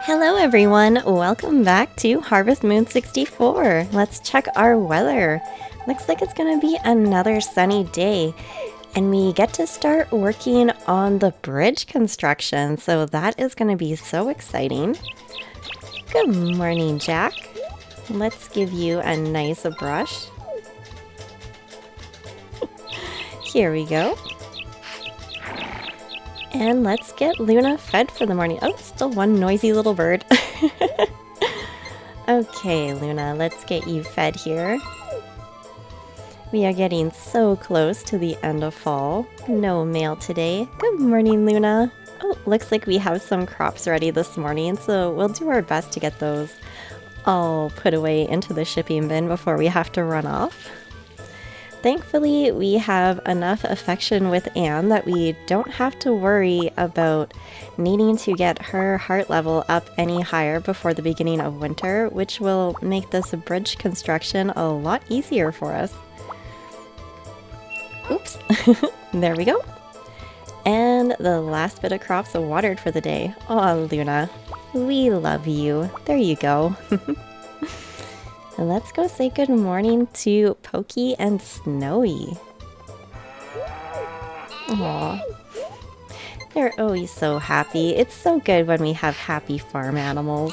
Hello everyone, welcome back to Harvest Moon 64. Let's check our weather. Looks like it's gonna be another sunny day and we get to start working on the bridge construction, so that is gonna be so exciting. Good morning, Jack. Let's give you a nice brush. Here we go. And let's get Luna fed for the morning. Oh, still one noisy little bird. Okay, Luna, let's get you fed here. We are getting so close to the end of fall. No mail today. Good morning, Luna. Oh, looks like we have some crops ready this morning, so we'll do our best to get those all put away into the shipping bin before we have to run off. Thankfully, we have enough affection with Anne that we don't have to worry about needing to get her heart level up any higher before the beginning of winter, which will make this bridge construction a lot easier for us. Oops, there we go. And the last bit of crops are watered for the day. Oh, Luna, we love you. There you go. And let's go say good morning to Pokey and Snowy. Aww. They're always so happy. It's so good when we have happy farm animals.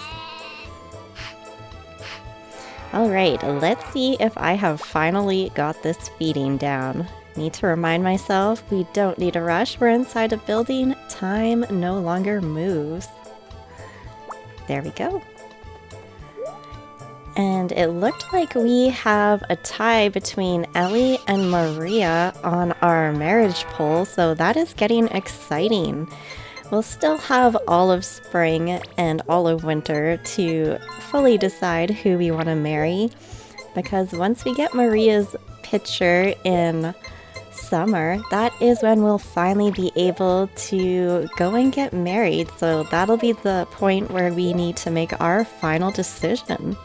Alright, let's see if I have finally got this feeding down. Need to remind myself we don't need a rush. We're inside a building. Time no longer moves. There we go. And it looked like we have a tie between Ellie and Maria on our marriage poll, so that is getting exciting. We'll still have all of spring and all of winter to fully decide who we want to marry, because once we get Maria's picture in summer, that is when we'll finally be able to go and get married. So that'll be the point where we need to make our final decision.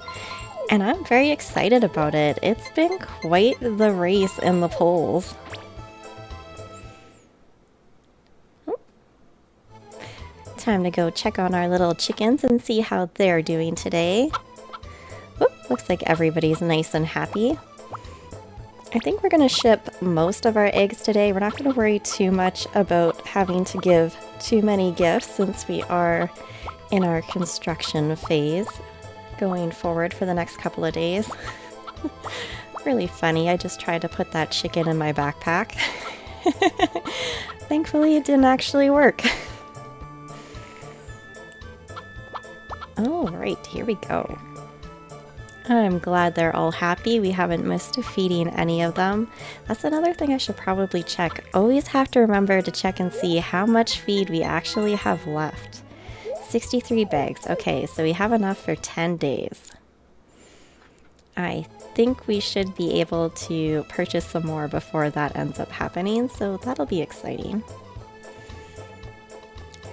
And I'm very excited about it. It's been quite the race in the polls. Time to go check on our little chickens and see how they're doing today. Looks like everybody's nice and happy. I think we're going to ship most of our eggs today. We're not going to worry too much about having to give too many gifts since we are in our construction phase going forward for the next couple of days. Really funny, I just tried to put that chicken in my backpack. Thankfully it didn't actually work. Oh, right, here we go. I'm glad they're all happy. We haven't missed feeding any of them. That's another thing I should probably check. Always have to remember to check and see how much feed we actually have left. 63 bags. Okay, so we have enough for 10 days. I think we should be able to purchase some more before that ends up happening, so that'll be exciting.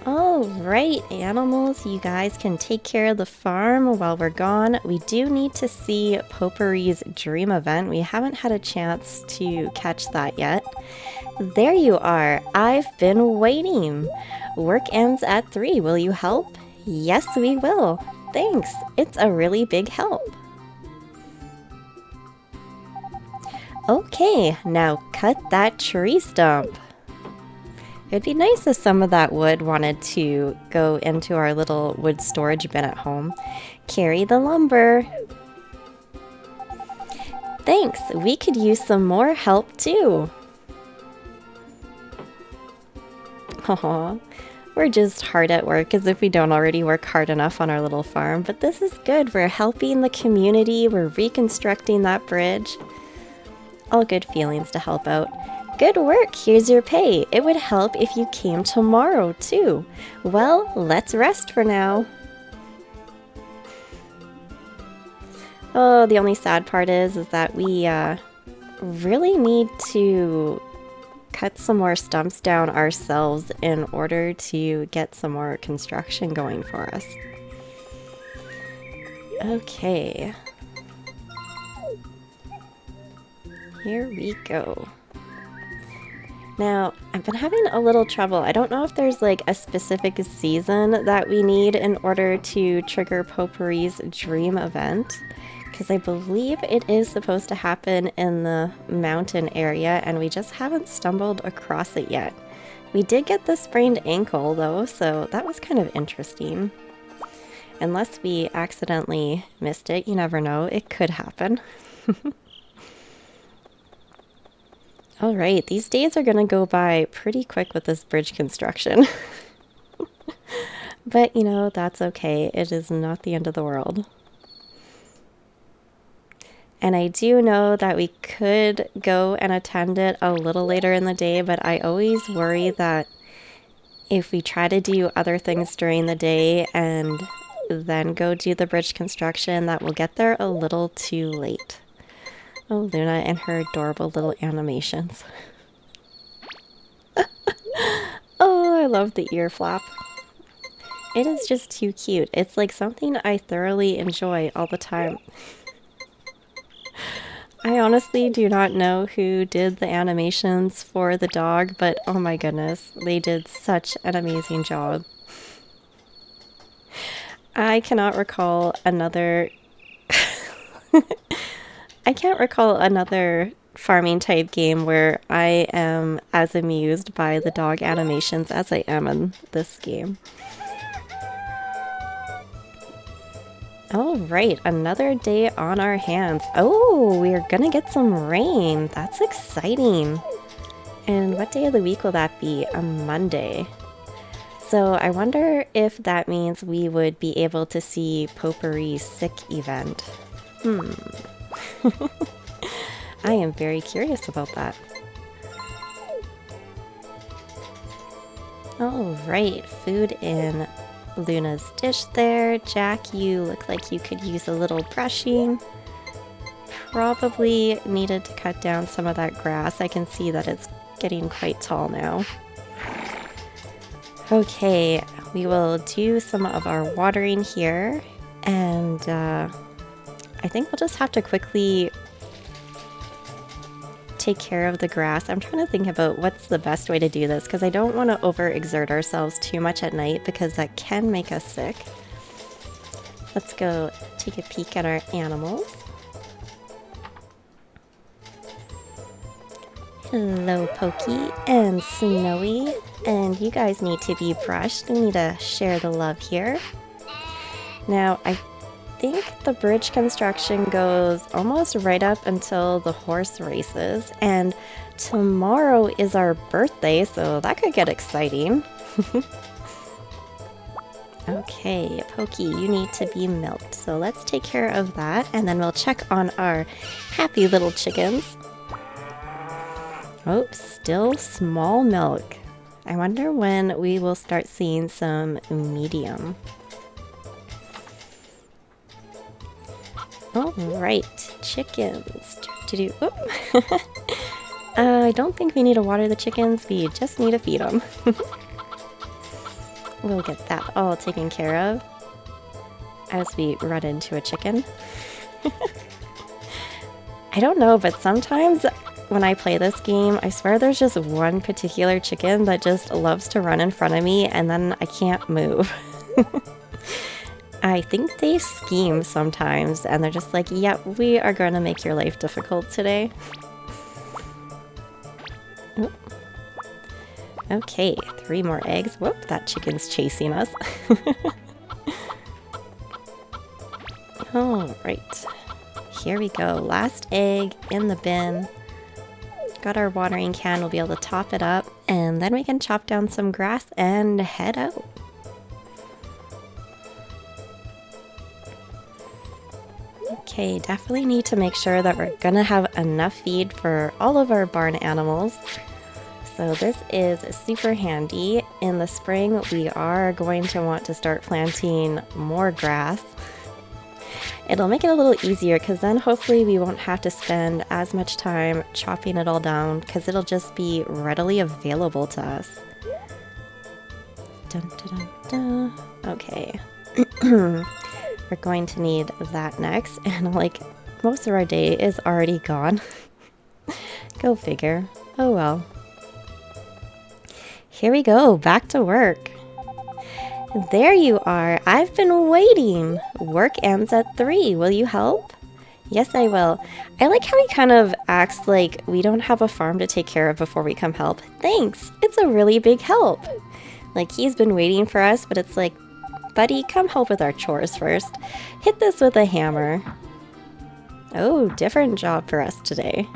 Alright, animals, you guys can take care of the farm while we're gone. We do need to see Popuri's dream event. We haven't had a chance to catch that yet. There you are. I've been waiting. Work ends at 3. Will you help? Yes, we will. Thanks. It's a really big help. Okay, now cut that tree stump. It'd be nice if some of that wood wanted to go into our little wood storage bin at home. Carry the lumber. Thanks. We could use some more help too. Aw, we're just hard at work as if we don't already work hard enough on our little farm, but this is good. We're helping the community, we're reconstructing that bridge. All good feelings to help out. Good work, here's your pay. It would help if you came tomorrow too. Well, let's rest for now. Oh, the only sad part is that we really need to cut some more stumps down ourselves in order to get some more construction going for us. Okay. Here we go. Now, I've been having a little trouble. I don't know if there's like a specific season that we need in order to trigger Popuri's dream event, because I believe it is supposed to happen in the mountain area and we just haven't stumbled across it yet. We did get the sprained ankle though, so that was kind of interesting. Unless we accidentally missed it, you never know, it could happen. Alright, these days are gonna go by pretty quick with this bridge construction. But, you know, that's okay. It is not the end of the world. And I do know that we could go and attend it a little later in the day, but I always worry that if we try to do other things during the day and then go do the bridge construction, that we'll get there a little too late. Oh, Luna and her adorable little animations. Oh, I love the ear flap. It is just too cute. It's like something I thoroughly enjoy all the time. I honestly do not know who did the animations for the dog, but oh my goodness, they did such an amazing job. I cannot recall another... I can't recall another farming type game where I am as amused by the dog animations as I am in this game. Alright, another day on our hands. Oh, we're gonna get some rain. That's exciting. And what day of the week will that be? A Monday. So I wonder if that means we would be able to see Popuri's sick event. I am very curious about that. Alright, food in Luna's dish there. Jack, you look like you could use a little brushing. Probably needed to cut down some of that grass. I can see that it's getting quite tall now. Okay, we will do some of our watering here, and I think we'll just have to quickly take care of the grass. I'm trying to think about what's the best way to do this, because I don't want to overexert ourselves too much at night because that can make us sick. Let's go take a peek at our animals. Hello, Pokey and Snowy, and you guys need to be brushed. We need to share the love here. Now, I think the bridge construction goes almost right up until the horse races, and tomorrow is our birthday, so that could get exciting. Okay, Pokey, you need to be milked, so let's take care of that, and then we'll check on our happy little chickens. Oh, still small milk. I wonder when we will start seeing some medium. Alright, chickens. I don't think we need to water the chickens, we just need to feed them. We'll get that all taken care of as we run into a chicken. I don't know, but sometimes when I play this game, I swear there's just one particular chicken that just loves to run in front of me and then I can't move. I think they scheme sometimes, and they're just like, yep, we are going to make your life difficult today. Oh. Okay, 3 more eggs. Whoop, that chicken's chasing us. Alright, here we go. Last egg in the bin. Got our watering can, we'll be able to top it up, and then we can chop down some grass and head out. Okay, definitely need to make sure that we're gonna have enough feed for all of our barn animals. So this is super handy. In the spring, we are going to want to start planting more grass. It'll make it a little easier because then hopefully we won't have to spend as much time chopping it all down because it'll just be readily available to us. Dun, dun, dun, dun. Okay. We're going to need that next, and like most of our day is already gone. Go figure. Oh well. Here we go, back to work. There you are. I've been waiting. Work ends at 3. Will you help? Yes, I will. I like how he kind of acts like we don't have a farm to take care of before we come help. Thanks. It's a really big help. Like he's been waiting for us, but it's like, buddy, come help with our chores first. Hit this with a hammer. Oh, different job for us today.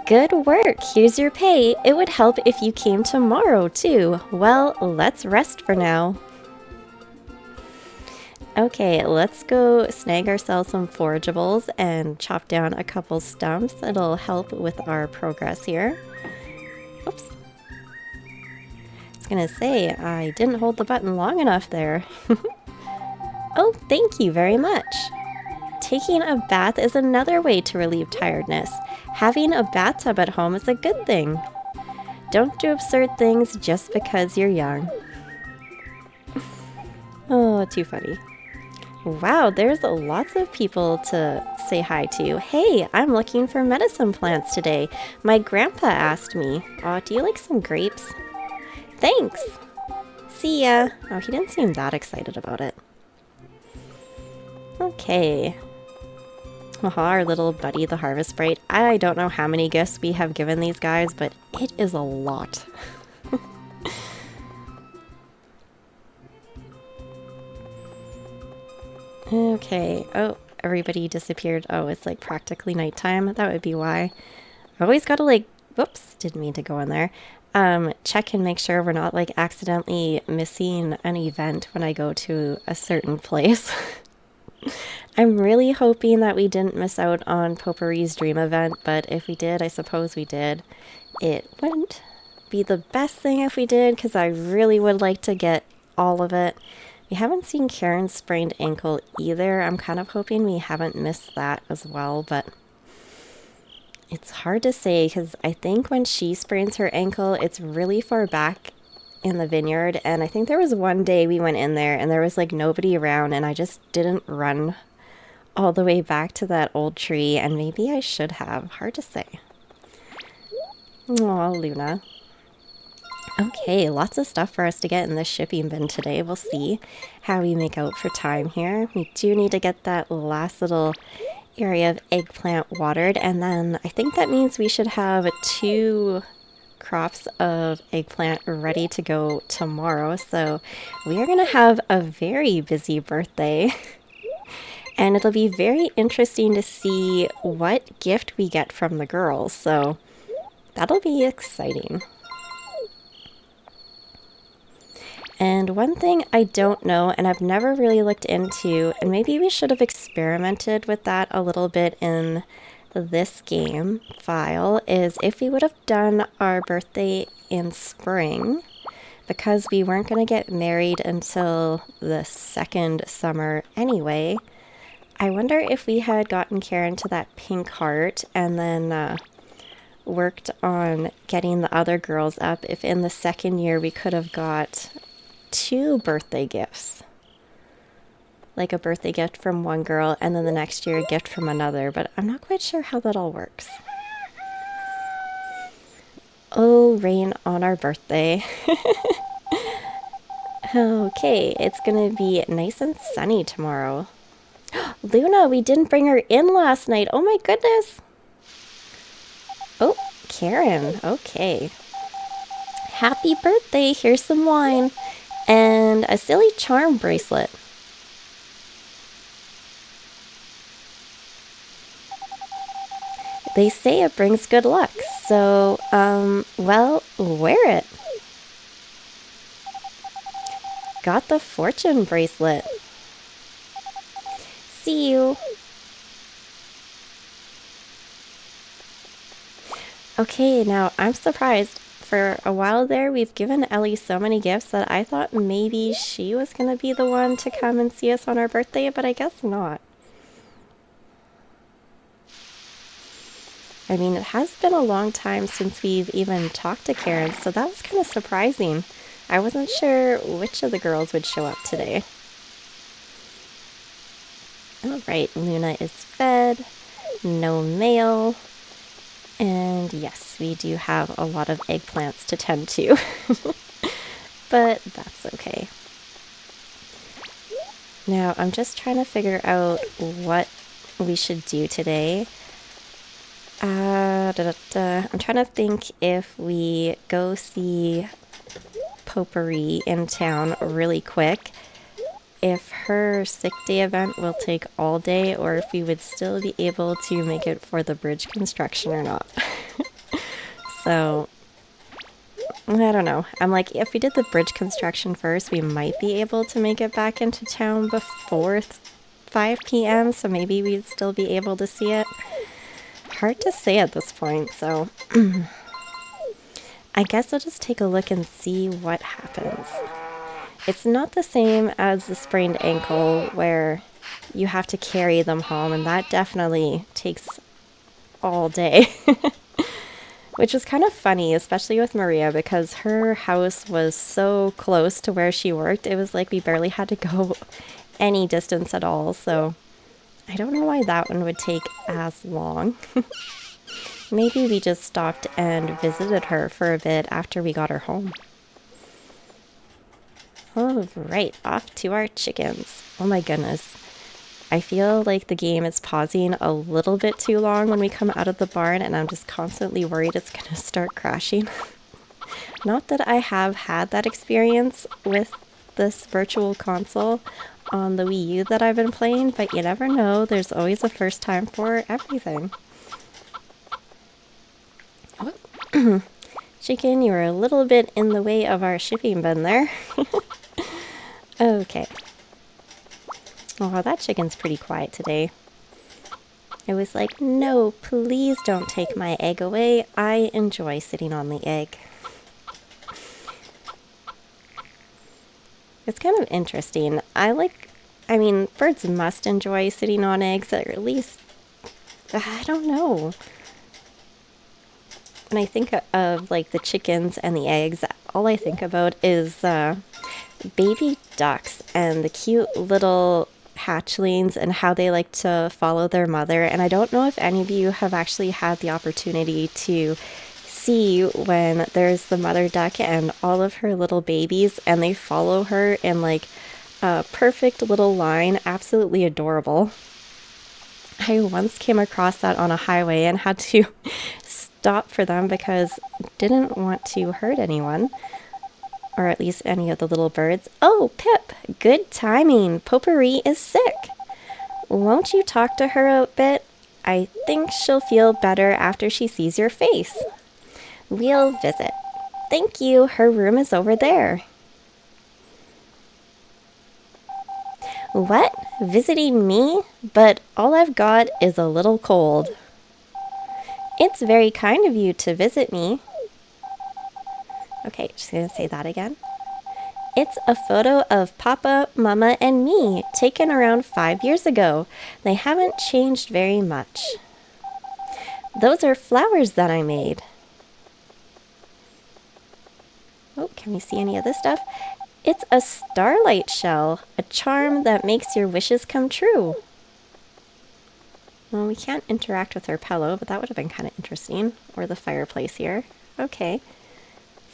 Good work. Here's your pay. It would help if you came tomorrow too. Well, let's rest for now. Okay, let's go snag ourselves some forageables and chop down a couple stumps. It'll help with our progress here. Oops. I was gonna say, I didn't hold the button long enough there. Oh, thank you very much. Taking a bath is another way to relieve tiredness. Having a bathtub at home is a good thing. Don't do absurd things just because you're young. Oh, too funny. Wow, there's lots of people to say hi to. Hey, I'm looking for medicine plants today. My grandpa asked me. Aw, do you like some grapes? Thanks. See ya. Oh, he didn't seem that excited about it. Okay. Aha, our little buddy, the harvest sprite. I don't know how many gifts we have given these guys, but it is a lot. Okay. Oh, everybody disappeared. Oh, it's like practically nighttime. That would be why. I always gotta like, whoops, didn't mean to go in there. Check and make sure we're not like accidentally missing an event when I go to a certain place. I'm really hoping that we didn't miss out on Popuri's dream event, but if we did, I suppose we did. It wouldn't be the best thing if we did, because I really would like to get all of it. We haven't seen Karen's sprained ankle either. I'm kind of hoping we haven't missed that as well, but it's hard to say because I think when she sprains her ankle, it's really far back in the vineyard. And I think there was one day we went in there and there was like nobody around and I just didn't run all the way back to that old tree. And maybe I should have. Hard to say. Aw, Luna. Okay, lots of stuff for us to get in the shipping bin today. We'll see how we make out for time here. We do need to get that last little area of eggplant watered, and then I think that means we should have 2 crops of eggplant ready to go tomorrow. So we are going to have a very busy birthday. And it'll be very interesting to see what gift we get from the girls. So that'll be exciting. And one thing I don't know, and I've never really looked into, and maybe we should have experimented with that a little bit in this game file, is if we would have done our birthday in spring, because we weren't going to get married until the 2nd summer anyway. I wonder if we had gotten Karen to that pink heart and then worked on getting the other girls up, if in the 2nd year we could have got 2 birthday gifts. Like a birthday gift from one girl and then the next year a gift from another, but I'm not quite sure how that all works. Oh, rain on our birthday. Okay, it's gonna be nice and sunny tomorrow. Luna, we didn't bring her in last night. Oh my goodness. Oh, Karen. Okay. Happy birthday. Here's some wine. And a silly charm bracelet. They say it brings good luck, so, well, wear it. Got the fortune bracelet. See you. Okay, now I'm surprised. For a while there, we've given Ellie so many gifts that I thought maybe she was going to be the one to come and see us on our birthday, but I guess not. I mean, it has been a long time since we've even talked to Karen, so that was kind of surprising. I wasn't sure which of the girls would show up today. All right, Luna is fed. No mail. And yes, we do have a lot of eggplants to tend to, but that's okay. Now I'm just trying to figure out what we should do today. I'm trying to think if we go see Popuri in town really quick, if her sick day event will take all day, or if we would still be able to make it for the bridge construction or not. So, I don't know. I'm like, if we did the bridge construction first, we might be able to make it back into town before 5 p.m., so maybe we'd still be able to see it. Hard to say at this point, so I guess I'll just take a look and see what happens. It's not the same as the sprained ankle where you have to carry them home, and that definitely takes all day. Which was kind of funny, especially with Maria, because her house was so close to where she worked. It was like we barely had to go any distance at all, so I don't know why that one would take as long. Maybe we just stopped and visited her for a bit after we got her home. All right, off to our chickens. Oh my goodness. I feel like the game is pausing a little bit too long when we come out of the barn, and I'm just constantly worried it's going to start crashing. Not that I have had that experience with this virtual console on the Wii U that I've been playing, but you never know. There's always a first time for everything. Oh. Chicken, you were a little bit in the way of our shipping bin there. Okay. Oh, that chicken's pretty quiet today. It was like, no, please don't take my egg away. I enjoy sitting on the egg. It's kind of interesting. I mean, birds must enjoy sitting on eggs, or at least, I don't know. When I think of like the chickens and the eggs, all I think about is baby ducks and the cute little hatchlings and how they like to follow their mother. And I don't know if any of you have actually had the opportunity to see when there's the mother duck and all of her little babies, and they follow her in like a perfect little line. Absolutely adorable. I once came across that on a highway and had to stop for them because I didn't want to hurt anyone. Or at least any of the little birds. Oh, Pip, good timing. Popuri is sick. Won't you talk to her a bit? I think she'll feel better after she sees your face. We'll visit. Thank you. Her room is over there. What? Visiting me? But all I've got is a little cold. It's very kind of you to visit me. Okay, just gonna say that again. It's a photo of Papa, Mama, and me, taken around 5 years ago. They haven't changed very much. Those are flowers that I made. Oh, can we see any of this stuff? It's a starlight shell, a charm that makes your wishes come true. Well, we can't interact with her pillow, but that would have been kind of interesting. Or the fireplace here. Okay.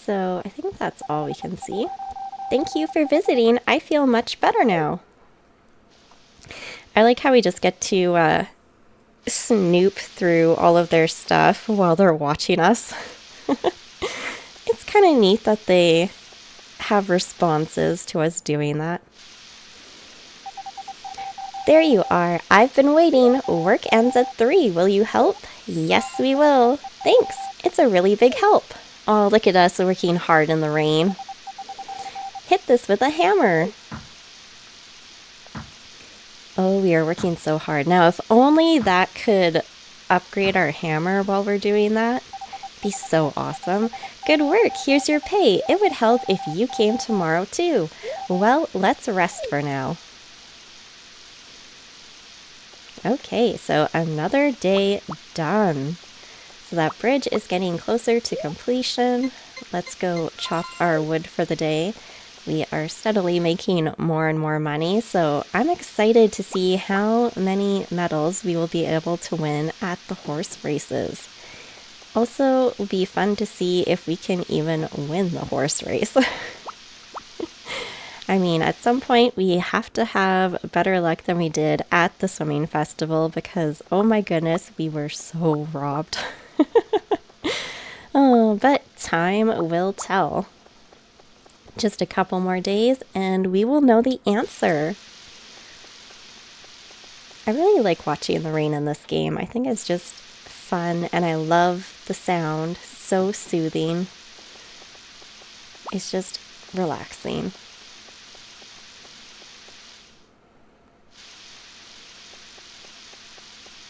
So I think that's all we can see. Thank you for visiting. I feel much better now. I like how we just get to snoop through all of their stuff while they're watching us. It's kind of neat that they have responses to us doing that. There you are. I've been waiting. Work ends at 3. Will you help? Yes, we will. Thanks. It's a really big help. Oh, look at us working hard in the rain. Hit this with a hammer. Oh, we are working so hard. Now, if only that could upgrade our hammer while we're doing that. It'd be so awesome. Good work. Here's your pay. It would help if you came tomorrow too. Well, let's rest for now. Okay, so another day done. So that bridge is getting closer to completion. Let's go chop our wood for the day. We are steadily making more and more money, so I'm excited to see how many medals we will be able to win at the horse races. Also, it'll be fun to see if we can even win the horse race. I mean, at some point we have to have better luck than we did at the swimming festival because, oh my goodness, we were so robbed. Oh, but time will tell. Just a couple more days and we will know the answer. I really like watching the rain in this game. I think it's just fun and I love the sound. So soothing. It's just relaxing.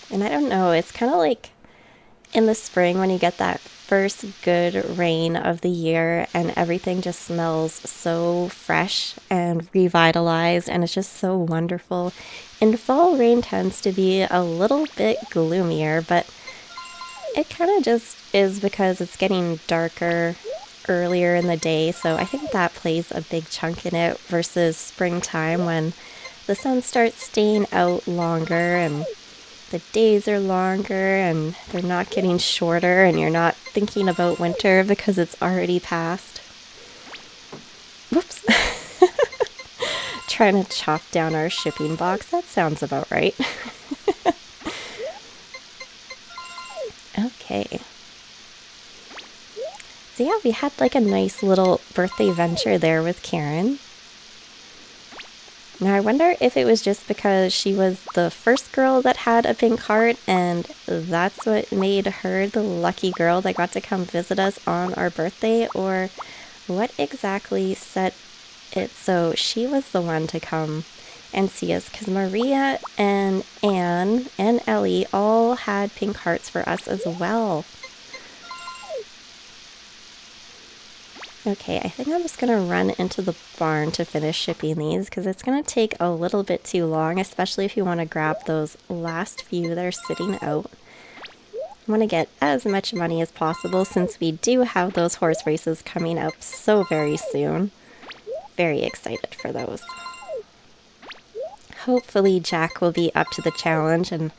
And I don't know, it's kind of like in the spring when you get that first good rain of the year and everything just smells so fresh and revitalized and it's just so wonderful. And fall rain tends to be a little bit gloomier, but it kind of just is because it's getting darker earlier in the day, so I think that plays a big chunk in it versus springtime when the sun starts staying out longer and the days are longer and they're not getting shorter and you're not thinking about winter because it's already past. Whoops. Trying to chop down our shipping box. That sounds about right. Okay. So yeah, we had like a nice little birthday venture there with Karen. Now I wonder if it was just because she was the first girl that had a pink heart and that's what made her the lucky girl that got to come visit us on our birthday, or what exactly set it so she was the one to come and see us, because Maria and Anne and Ellie all had pink hearts for us as well. Okay, I think I'm just going to run into the barn to finish shipping these because it's going to take a little bit too long, especially if you want to grab those last few that are sitting out. I want to get as much money as possible since we do have those horse races coming up so very soon. Very excited for those. Hopefully Jack will be up to the challenge and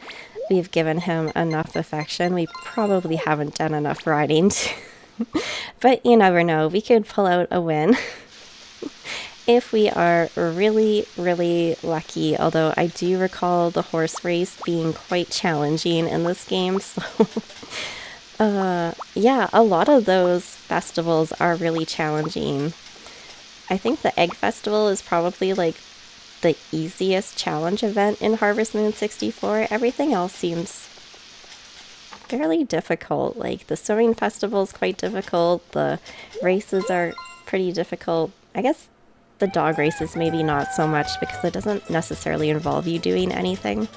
we've given him enough affection. We probably haven't done enough riding but you never know, we could pull out a win if we are really, really lucky. Although I do recall the horse race being quite challenging in this game, so yeah, a lot of those festivals are really challenging. I think the Egg Festival is probably like the easiest challenge event in Harvest Moon 64. Everything else seems fairly difficult. Like the swimming festival is quite difficult, the races are pretty difficult. I guess the dog races maybe not so much because it doesn't necessarily involve you doing anything.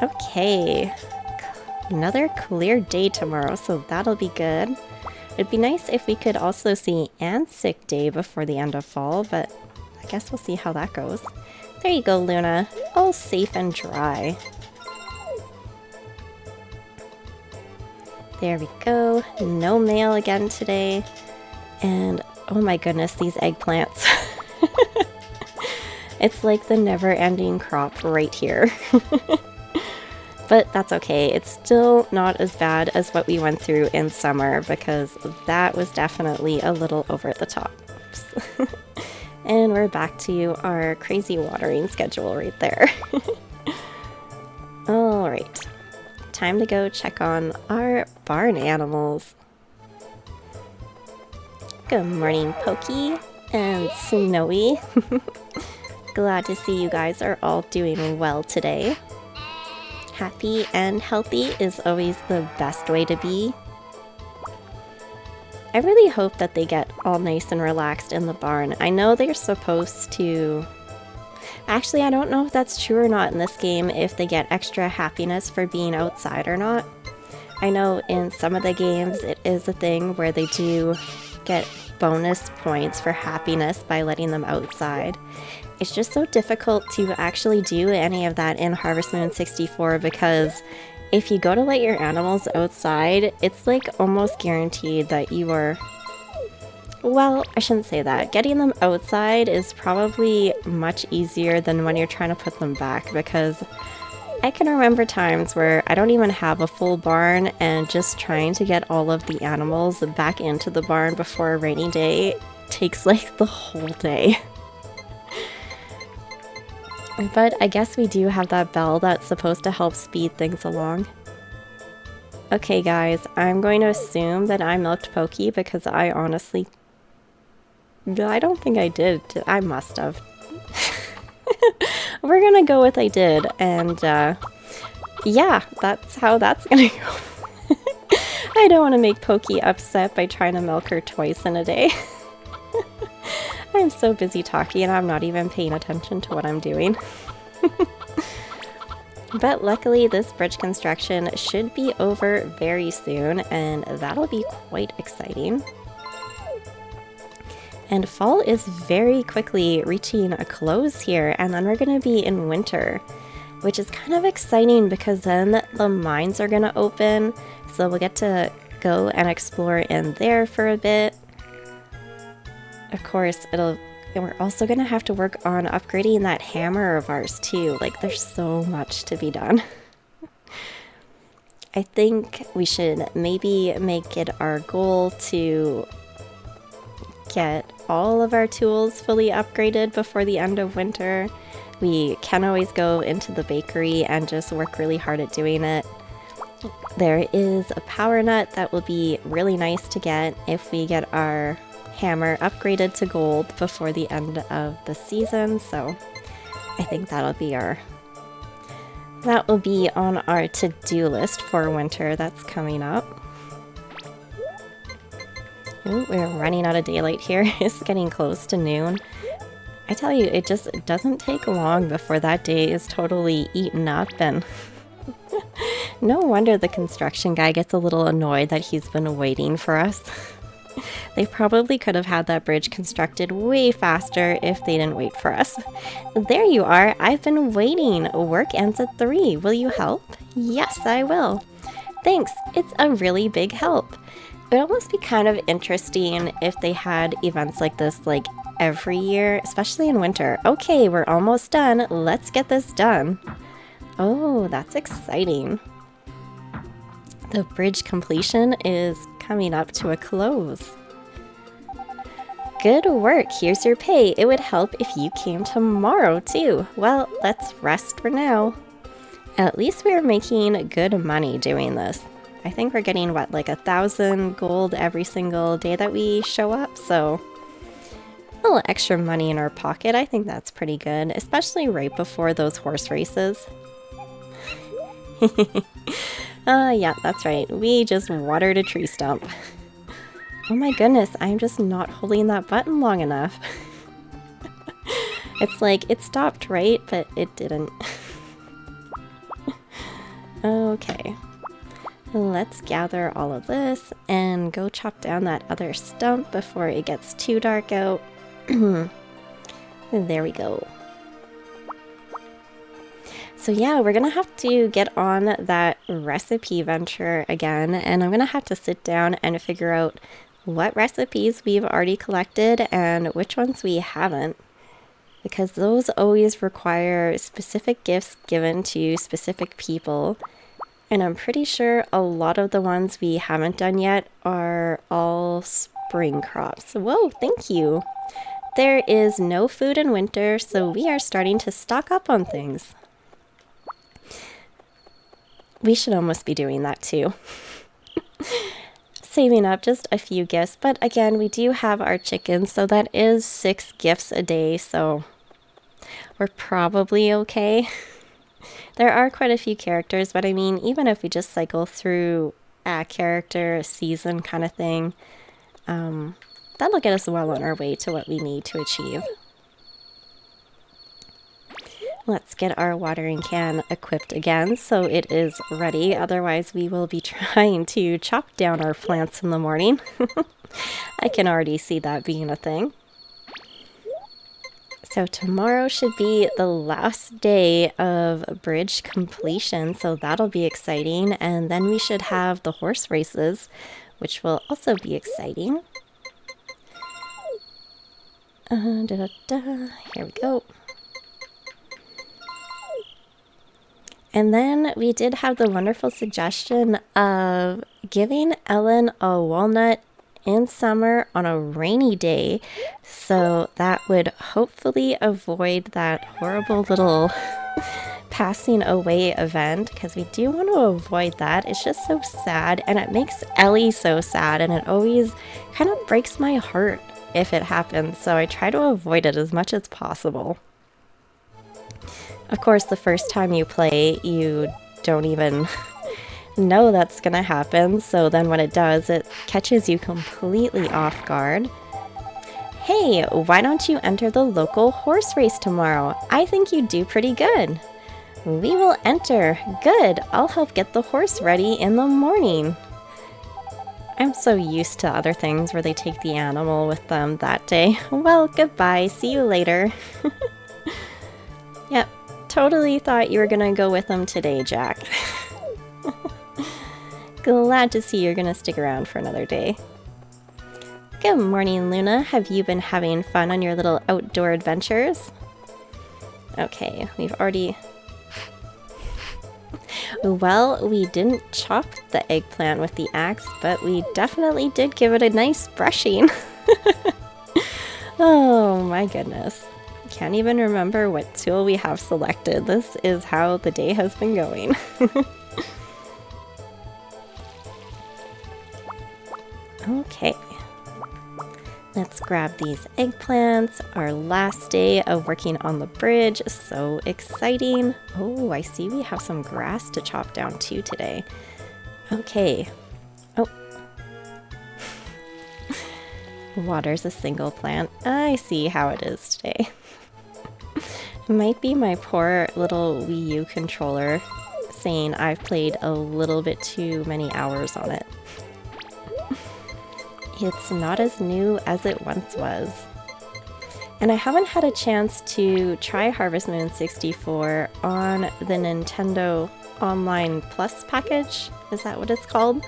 Okay, another clear day tomorrow, so that'll be good. It'd be nice if we could also see Anne's sick day before the end of fall, but I guess we'll see how that goes. There you go, Luna, all safe and dry. There we go. No mail again today. And oh my goodness, these eggplants. It's like the never-ending crop right here. But that's okay. It's still not as bad as what we went through in summer because that was definitely a little over the top. And we're back to our crazy watering schedule right there. All right. Time to go check on our barn animals. Good morning, Pokey and Snowy. Glad to see you guys are all doing well today. Happy and healthy is always the best way to be. I really hope that they get all nice and relaxed in the barn. I know they're supposed to... Actually, I don't know if that's true or not in this game, if they get extra happiness for being outside or not. I know in some of the games it is a thing where they do get bonus points for happiness by letting them outside. It's just so difficult to actually do any of that in Harvest Moon 64 because if you go to let your animals outside, it's like almost guaranteed that you are... Well, I shouldn't say that. Getting them outside is probably much easier than when you're trying to put them back because I can remember times where I don't even have a full barn and just trying to get all of the animals back into the barn before a rainy day takes like the whole day. But I guess we do have that bell that's supposed to help speed things along. Okay guys, I'm going to assume that I milked Pokey because I honestly... I don't think I did. I must have. We're gonna go with I did, and yeah, that's how that's gonna go. I don't want to make Pokey upset by trying to milk her twice in a day. I'm so busy talking and I'm not even paying attention to what I'm doing. But luckily this bridge construction should be over very soon, and that'll be quite exciting. And fall is very quickly reaching a close here, and then we're going to be in winter, which is kind of exciting because then the mines are going to open, so we'll get to go and explore in there for a bit. Of course, we're also going to have to work on upgrading that hammer of ours too. Like, there's so much to be done. I think we should maybe make it our goal to get all of our tools fully upgraded before the end of winter. We can always go into the bakery and just work really hard at doing it. There is a power nut that will be really nice to get if we get our hammer upgraded to gold before the end of the season, so I think that will be on our to-do list for winter that's coming up. Ooh, we're running out of daylight here. It's getting close to noon. I tell you, it just doesn't take long before that day is totally eaten up, and no wonder the construction guy gets a little annoyed that he's been waiting for us. They probably could have had that bridge constructed way faster if they didn't wait for us. There you are. I've been waiting. Work ends at 3. Will you help? Yes, I will. Thanks. It's a really big help. It would almost be kind of interesting if they had events like this like every year, especially in winter. Okay, we're almost done. Let's get this done. Oh, that's exciting. The bridge completion is coming up to a close. Good work. Here's your pay. It would help if you came tomorrow too. Well, let's rest for now. At least we're making good money doing this. I think we're getting, what, like 1,000 gold every single day that we show up, so a little extra money in our pocket. I think that's pretty good, especially right before those horse races. Yeah, that's right. We just watered a tree stump. Oh my goodness, I'm just not holding that button long enough. It's like, it stopped, right? But it didn't. Okay. Let's gather all of this and go chop down that other stump before it gets too dark out. There we go. So yeah, we're gonna have to get on that recipe venture again, and I'm gonna have to sit down and figure out what recipes we've already collected and which ones we haven't, because those always require specific gifts given to specific people. And I'm pretty sure a lot of the ones we haven't done yet are all spring crops. Whoa, thank you. There is no food in winter, so we are starting to stock up on things. We should almost be doing that too. Saving up just a few gifts, but again, we do have our chickens, so that is 6 gifts a day, so we're probably okay. There are quite a few characters, but I mean, even if we just cycle through a character, a season kind of thing, that'll get us well on our way to what we need to achieve. Let's get our watering can equipped again so it is ready. Otherwise, we will be trying to chop down our plants in the morning. I can already see that being a thing. So tomorrow should be the last day of bridge completion, so that'll be exciting. And then we should have the horse races, which will also be exciting. Here we go. And then we did have the wonderful suggestion of giving Ellen a walnut in summer on a rainy day. So that would hopefully avoid that horrible little passing away event, because we do want to avoid that. It's just so sad, and it makes Ellie so sad, and it always kind of breaks my heart if it happens. So I try to avoid it as much as possible. Of course, the first time you play, you don't even know that's gonna happen, so then when it does, it catches you completely off guard. Hey, why don't you enter the local horse race tomorrow? I think you do pretty good. We will enter. Good, I'll help get the horse ready in the morning. I'm so used to other things where they take the animal with them that day. Well, goodbye, see you later. Yep. Totally thought you were gonna go with them today, Jack. Glad to see you're gonna stick around for another day. Good morning, Luna. Have you been having fun on your little outdoor adventures? Okay, we've already... Well, we didn't chop the eggplant with the axe, but we definitely did give it a nice brushing. Oh my goodness. Can't even remember what tool we have selected. This is how the day has been going. Okay. Let's grab these eggplants. Our last day of working on the bridge. So exciting. Oh, I see we have some grass to chop down too today. Okay. Oh. Water's a single plant. I see how it is today. Might be my poor little Wii U controller saying I've played a little bit too many hours on it. It's not as new as it once was. And I haven't had a chance to try Harvest Moon 64 on the Nintendo Online Plus package. Is that what it's called?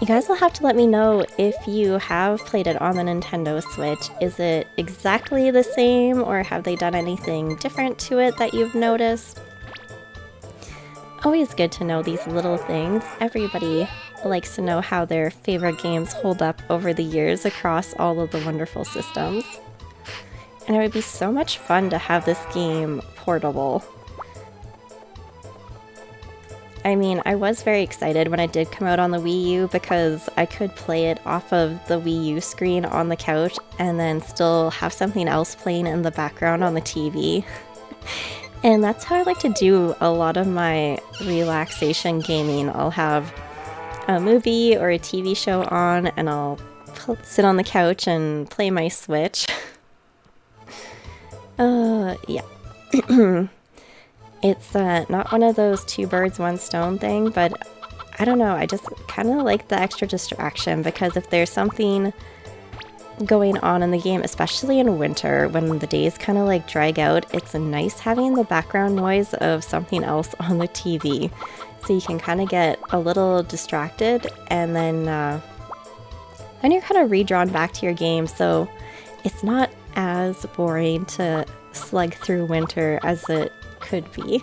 You guys will have to let me know if you have played it on the Nintendo Switch. Is it exactly the same, or have they done anything different to it that you've noticed? Always good to know these little things. Everybody likes to know how their favorite games hold up over the years across all of the wonderful systems. And it would be so much fun to have this game portable. I mean, I was very excited when it did come out on the Wii U because I could play it off of the Wii U screen on the couch and then still have something else playing in the background on the TV. And that's how I like to do a lot of my relaxation gaming. I'll have a movie or a TV show on and I'll sit on the couch and play my Switch. Yeah. It's not one of those two birds, one stone thing, but I don't know, I just kind of like the extra distraction because if there's something going on in the game, especially in winter when the days kind of like drag out, it's nice having the background noise of something else on the TV. So you can kind of get a little distracted and then you're kind of redrawn back to your game. So it's not as boring to slug through winter as it could be.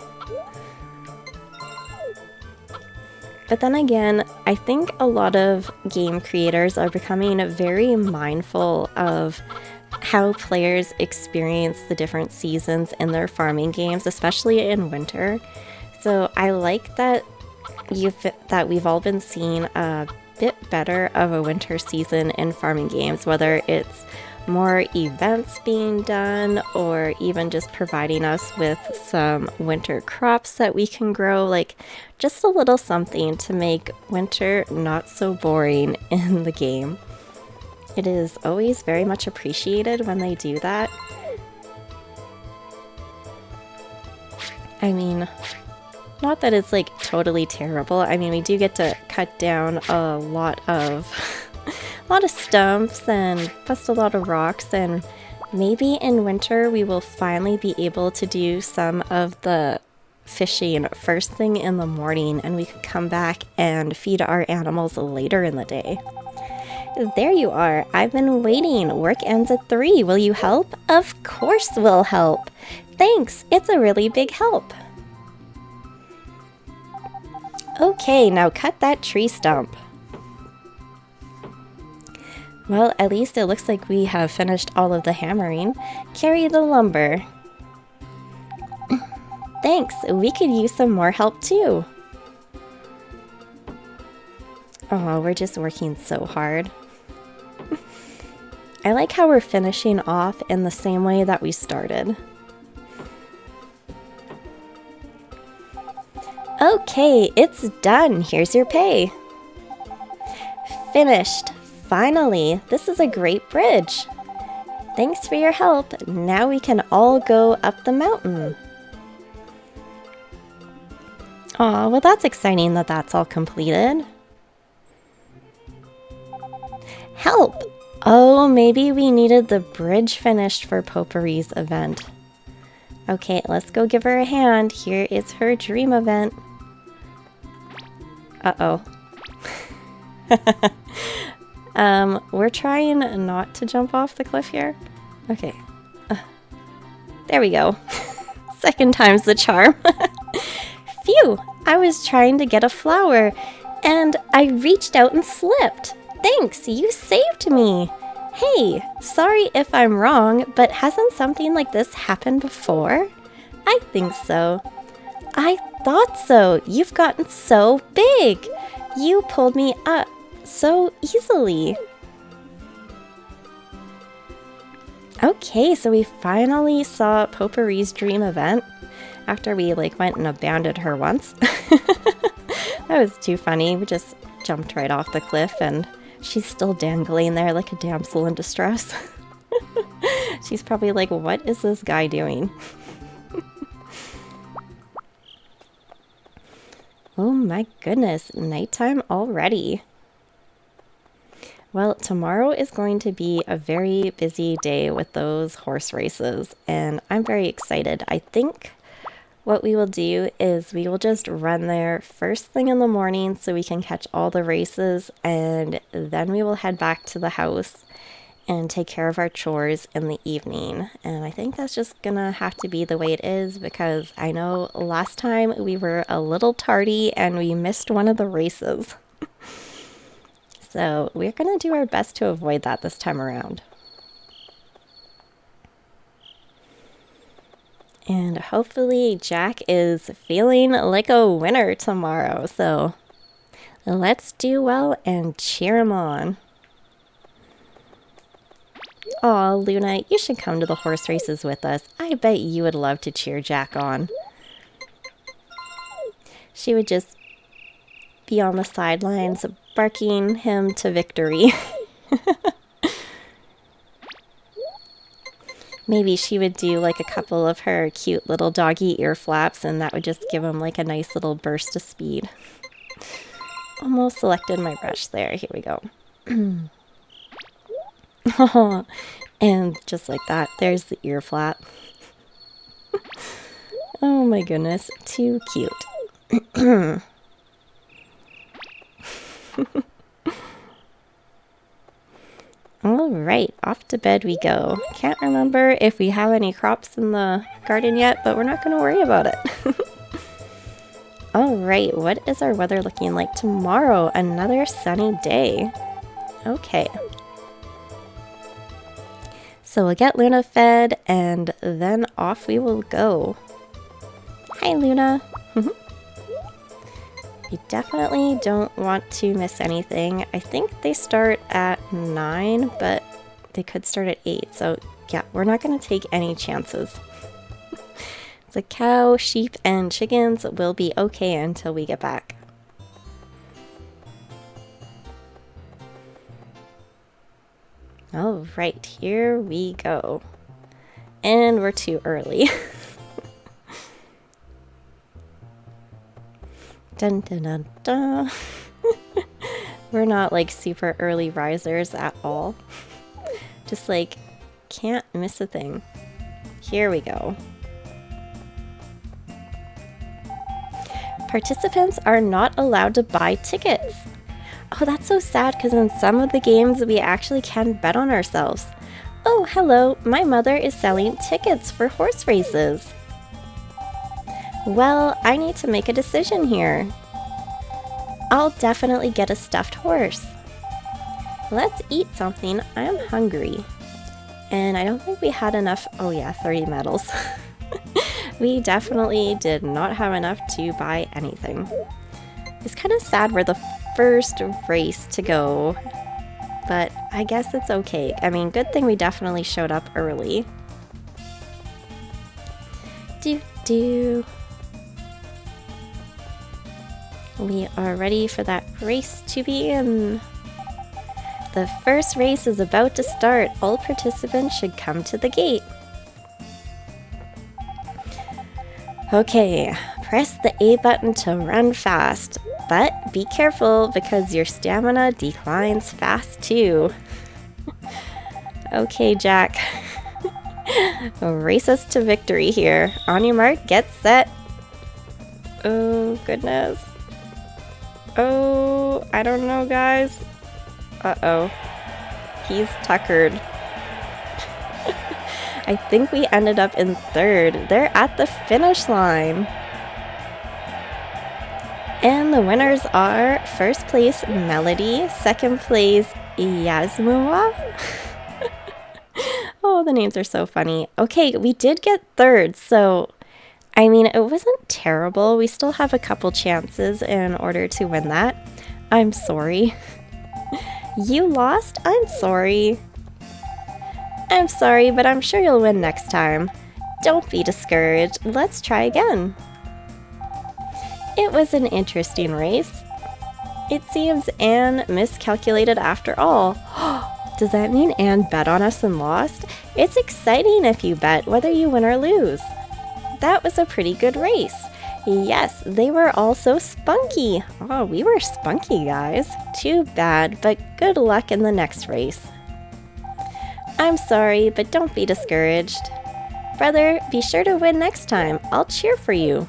But then again, I think a lot of game creators are becoming very mindful of how players experience the different seasons in their farming games, especially in winter. So I like that we've all been seeing a bit better of a winter season in farming games, whether it's more events being done or even just providing us with some winter crops that we can grow, like just a little something to make winter not so boring in the game. It is always very much appreciated when they do that. I mean, not that it's like totally terrible. I mean, we do get to cut down a lot of stumps and bust a lot of rocks, and maybe in winter we will finally be able to do some of the fishing first thing in the morning, and we could come back and feed our animals later in the day. There you are. I've been waiting. Work ends at 3. Will you help? Of course we'll help. Thanks. It's a really big help. Okay, now cut that tree stump. Well, at least it looks like we have finished all of the hammering. Carry the lumber. Thanks, we could use some more help too. Oh, we're just working so hard. I like how we're finishing off in the same way that we started. Okay, it's done. Here's your pay. Finished. Finally, this is a great bridge. Thanks for your help. Now we can all go up the mountain. Aw, well that's exciting that that's all completed. Help! Oh, maybe we needed the bridge finished for Popuri's event. Okay, let's go give her a hand. Here is her dream event. Uh-oh. We're trying not to jump off the cliff here. Okay. There we go. Second time's the charm. Phew! I was trying to get a flower, and I reached out and slipped. Thanks, you saved me. Hey, sorry if I'm wrong, but hasn't something like this happened before? I think so. I thought so. You've gotten so big. You pulled me up so easily. Okay, so we finally saw Popuri's dream event after we went and abandoned her once. That was too funny. We just jumped right off the cliff and she's still dangling there like a damsel in distress. She's probably like, what is this guy doing? Oh my goodness, nighttime already. Well, tomorrow is going to be a very busy day with those horse races, and I'm very excited. I think what we will do is we will just run there first thing in the morning so we can catch all the races, and then we will head back to the house and take care of our chores in the evening. And I think that's just gonna have to be the way it is, because I know last time we were a little tardy and we missed one of the races. So we're gonna do our best to avoid that this time around. And hopefully Jack is feeling like a winner tomorrow. So let's do well and cheer him on. Aw, Luna, you should come to the horse races with us. I bet you would love to cheer Jack on. She would just be on the sidelines barking him to victory. Maybe she would do a couple of her cute little doggy ear flaps, and that would just give him a nice little burst of speed. Almost selected my brush there. Here we go. And just like that, there's the ear flap. Oh my goodness, too cute. All right, off to bed we go. Can't remember if we have any crops in the garden yet, but we're not going to worry about it. All right, what is our weather looking like tomorrow? Another sunny day. Okay. So we'll get Luna fed, and then off we will go. Hi, Luna. You definitely don't want to miss anything. I think they start at 9, but they could start at 8. So yeah, we're not going to take any chances. The cow, sheep, and chickens will be okay until we get back. All right, here we go. And we're too early. Dun dun dun dun. We're not super early risers at all. Just can't miss a thing. Here we go. Participants are not allowed to buy tickets. Oh, that's so sad, because in some of the games we actually can bet on ourselves. Oh, hello, my mother is selling tickets for horse races. Well, I need to make a decision here. I'll definitely get a stuffed horse. Let's eat something. I'm hungry. And I don't think we had enough. Oh yeah, 30 medals. We definitely did not have enough to buy anything. It's kind of sad we're the first race to go, but I guess it's okay. I mean, good thing we definitely showed up early. We are ready for that race to begin. The first race is about to start. All participants should come to the gate. Okay, press the A button to run fast, but be careful because your stamina declines fast too. Okay, Jack. Race us to victory here. On your mark, get set. Oh, goodness. Oh, I don't know, guys. Uh-oh. He's tuckered. I think we ended up in third. They're at the finish line. And the winners are first place, Melody, second place, Yasmua. Oh, the names are so funny. Okay, we did get third, so I mean, it wasn't terrible. We still have a couple chances in order to win that. I'm sorry. You lost? I'm sorry. I'm sorry, but I'm sure you'll win next time. Don't be discouraged. Let's try again. It was an interesting race. It seems Anne miscalculated after all. Does that mean Anne bet on us and lost? It's exciting if you bet, whether you win or lose. That was a pretty good race. Yes, they were all so spunky. Oh, we were spunky, guys. Too bad, but good luck in the next race. I'm sorry, but don't be discouraged. Brother, be sure to win next time. I'll cheer for you.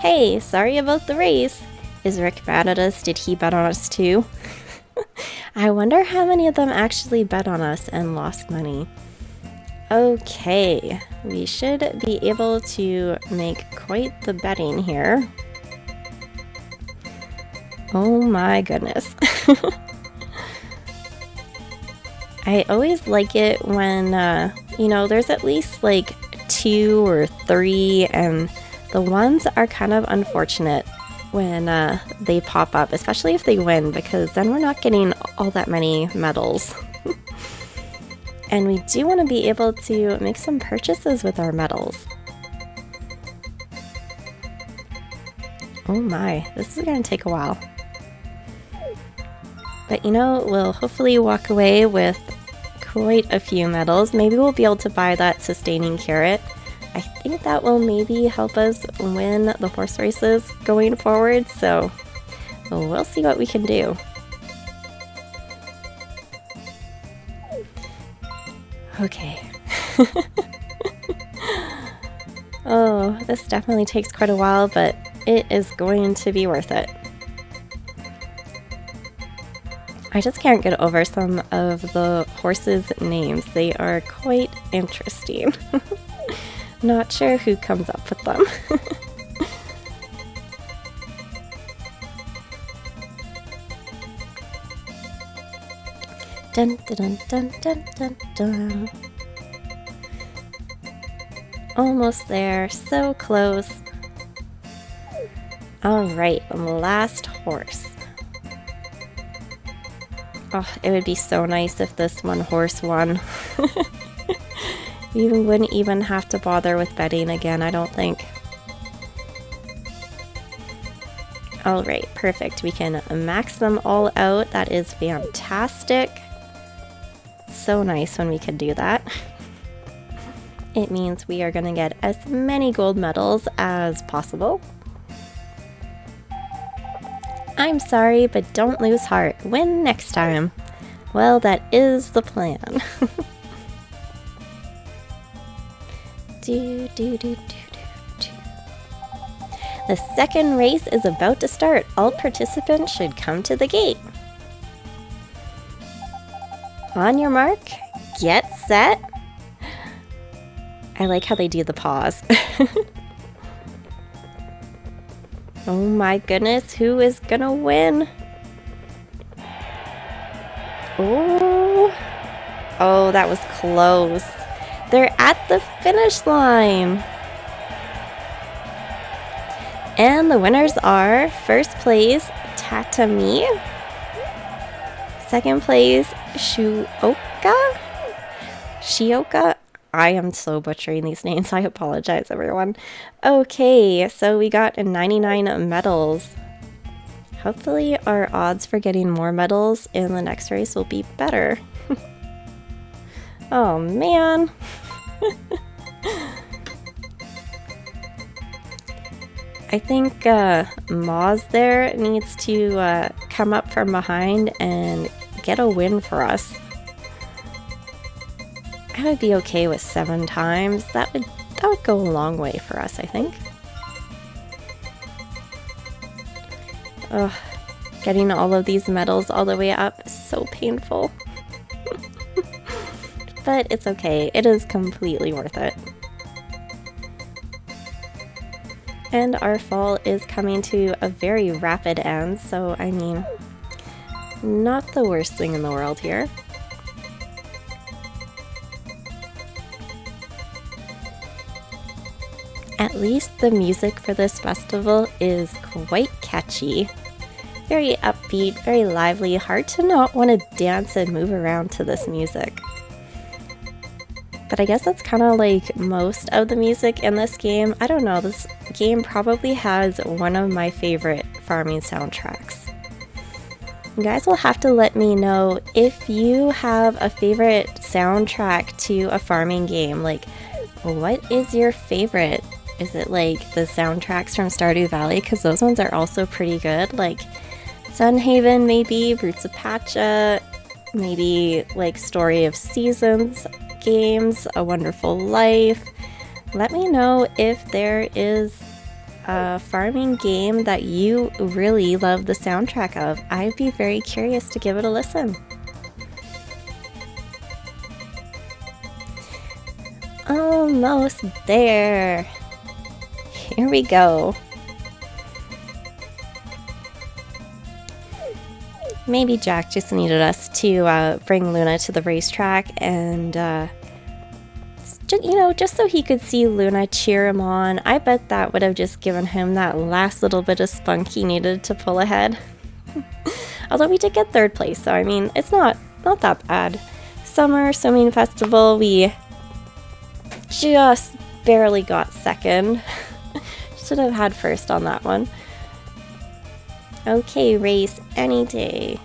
Hey, sorry about the race. Is Rick mad at us? Did he bet on us too? I wonder how many of them actually bet on us and lost money. Okay, we should be able to make quite the betting here. Oh my goodness. I always like it when, you know, there's at least like 2 or 3, and the ones are kind of unfortunate when they pop up, especially if they win, because then we're not getting all that many medals. And we do want to be able to make some purchases with our medals. Oh my, this is going to take a while. But you know, we'll hopefully walk away with quite a few medals. Maybe we'll be able to buy that sustaining carrot. I think that will maybe help us win the horse races going forward, so we'll see what we can do. Okay. Oh, this definitely takes quite a while, but it is going to be worth it. I just can't get over some of the horses' names. They are quite interesting. Not sure who comes up with them. Dun dun dun dun dun dun. Almost there, so close. All right, last horse. Oh, it would be so nice if this one horse won. We wouldn't even have to bother with betting again, I don't think. All right, perfect. We can max them all out. That is fantastic. So nice when we can do that. It means we are going to get as many gold medals as possible. I'm sorry, but don't lose heart. Win next time. Well, that is the plan. The second race is about to start. All participants should come to the gate. On your mark, get set. I like how they do the pause. Oh my goodness, who is gonna win? Oh, oh, that was close. They're at the finish line. And the winners are first place, Tatami. Second place, Shioka. I am so butchering these names. I apologize, everyone. Okay, so we got 99 medals. Hopefully our odds for getting more medals in the next race will be better. Oh man. I think Moz there needs to come up from behind and get a win for us. I would be okay with 7 times. That would go a long way for us, I think. Ugh, getting all of these medals all the way up is so painful. But it's okay. It is completely worth it. And our fall is coming to a very rapid end, so I mean, not the worst thing in the world here. At least the music for this festival is quite catchy. Very upbeat, very lively, hard to not want to dance and move around to this music. But I guess that's kind of like most of the music in this game. I don't know, this game probably has one of my favorite farming soundtracks. You guys will have to let me know if you have a favorite soundtrack to a farming game. Like, what is your favorite? Is it like the soundtracks from Stardew Valley? Because those ones are also pretty good. Like Sunhaven maybe, Roots of Pacha, maybe like Story of Seasons games, A Wonderful Life. Let me know if there is a farming game that you really love the soundtrack of. I'd be very curious to give it a listen. Almost there. Here we go. Maybe Jack just needed us to bring Luna to the racetrack and, just so he could see Luna cheer him on. I bet that would have just given him that last little bit of spunk he needed to pull ahead. Although we did get 3rd place, so I mean, it's not that bad. Summer Swimming Festival, we just barely got 2nd. Should have had 1st on that one. Okay, race any day.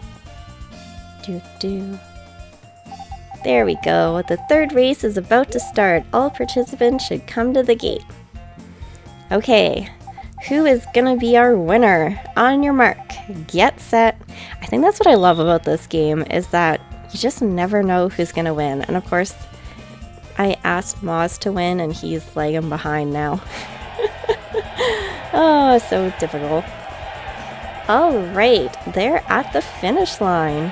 There we go. The 3rd race is about to start. All participants should come to the gate. Okay, who is gonna be our winner? On your mark, get set. I think that's what I love about this game, is that you just never know who's gonna win. And of course, I asked Moz to win and he's lagging behind now. Oh, so difficult. Alright, they're at the finish line.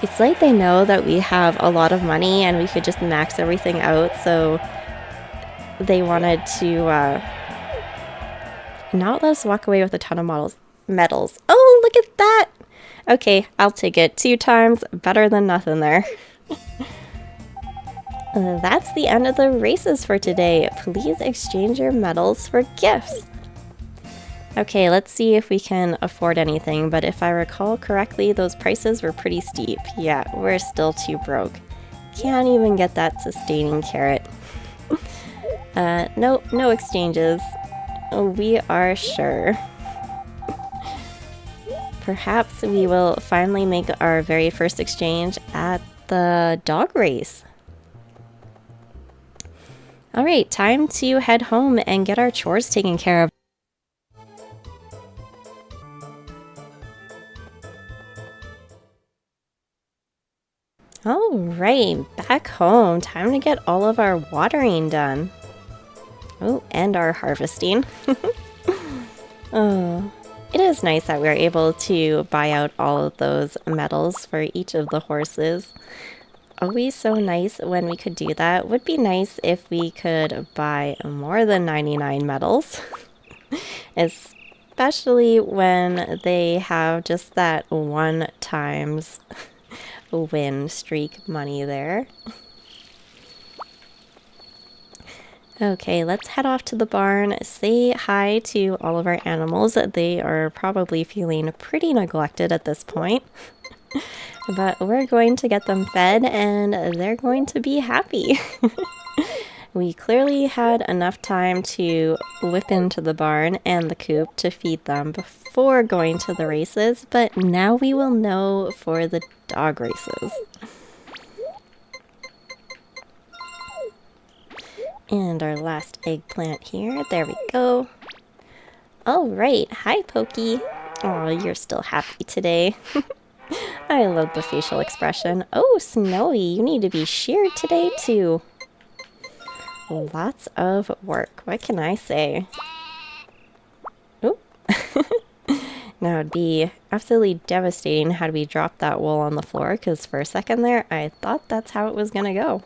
It's like they know that we have a lot of money and we could just max everything out, so they wanted to not let us walk away with a ton of medals. Oh, look at that! Okay, I'll take it. 2 times, better than nothing there. That's the end of the races for today. Please exchange your medals for gifts. Okay, let's see if we can afford anything, but if I recall correctly, those prices were pretty steep. Yeah, we're still too broke. Can't even get that sustaining carrot. Nope, no exchanges. We are sure. Perhaps we will finally make our very first exchange at the dog race. Alright, time to head home and get our chores taken care of. Alright, back home. Time to get all of our watering done. Oh, and our harvesting. Oh, it is nice that we're able to buy out all of those medals for each of the horses. Always so nice when we could do that. Would be nice if we could buy more than 99 medals. especially when they have just that 1 times win streak money there. Okay, let's head off to the barn, say hi to all of our animals. They are probably feeling pretty neglected at this point. But we're going to get them fed and they're going to be happy. We clearly had enough time to whip into the barn and the coop to feed them before going to the races, but now we will know for the dog races. And our last eggplant here. There we go. All right. Hi, Pokey. Oh, you're still happy today. I love the facial expression. Oh, Snowy, you need to be sheared today, too. Lots of work. What can I say? Oop. Now, it'd be absolutely devastating had we dropped that wool on the floor, because for a second there, I thought that's how it was going to go.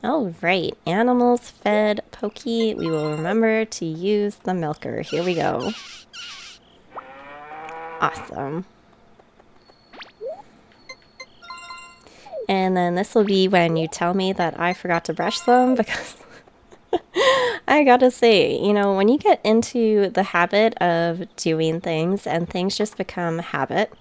All right, animals fed. Pokey, we will remember to use the milker. Here we go. Awesome. And then this will be when you tell me that I forgot to brush them, because I gotta say, you know, when you get into the habit of doing things and things just become habit,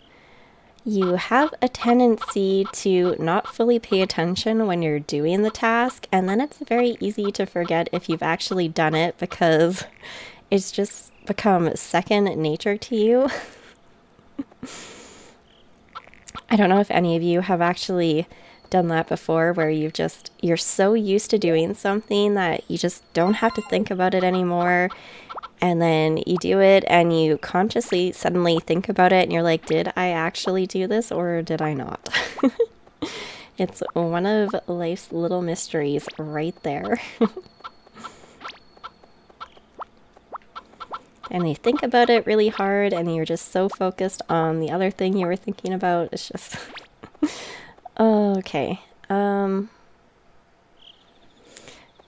you have a tendency to not fully pay attention when you're doing the task, and then it's very easy to forget if you've actually done it because it's just become second nature to you. I don't know if any of you have actually done that before, where you're so used to doing something that you just don't have to think about it anymore. And then you do it and you consciously suddenly think about it and you're like, did I actually do this or did I not? It's one of life's little mysteries right there. And you think about it really hard and you're just so focused on the other thing you were thinking about. It's just... Okay.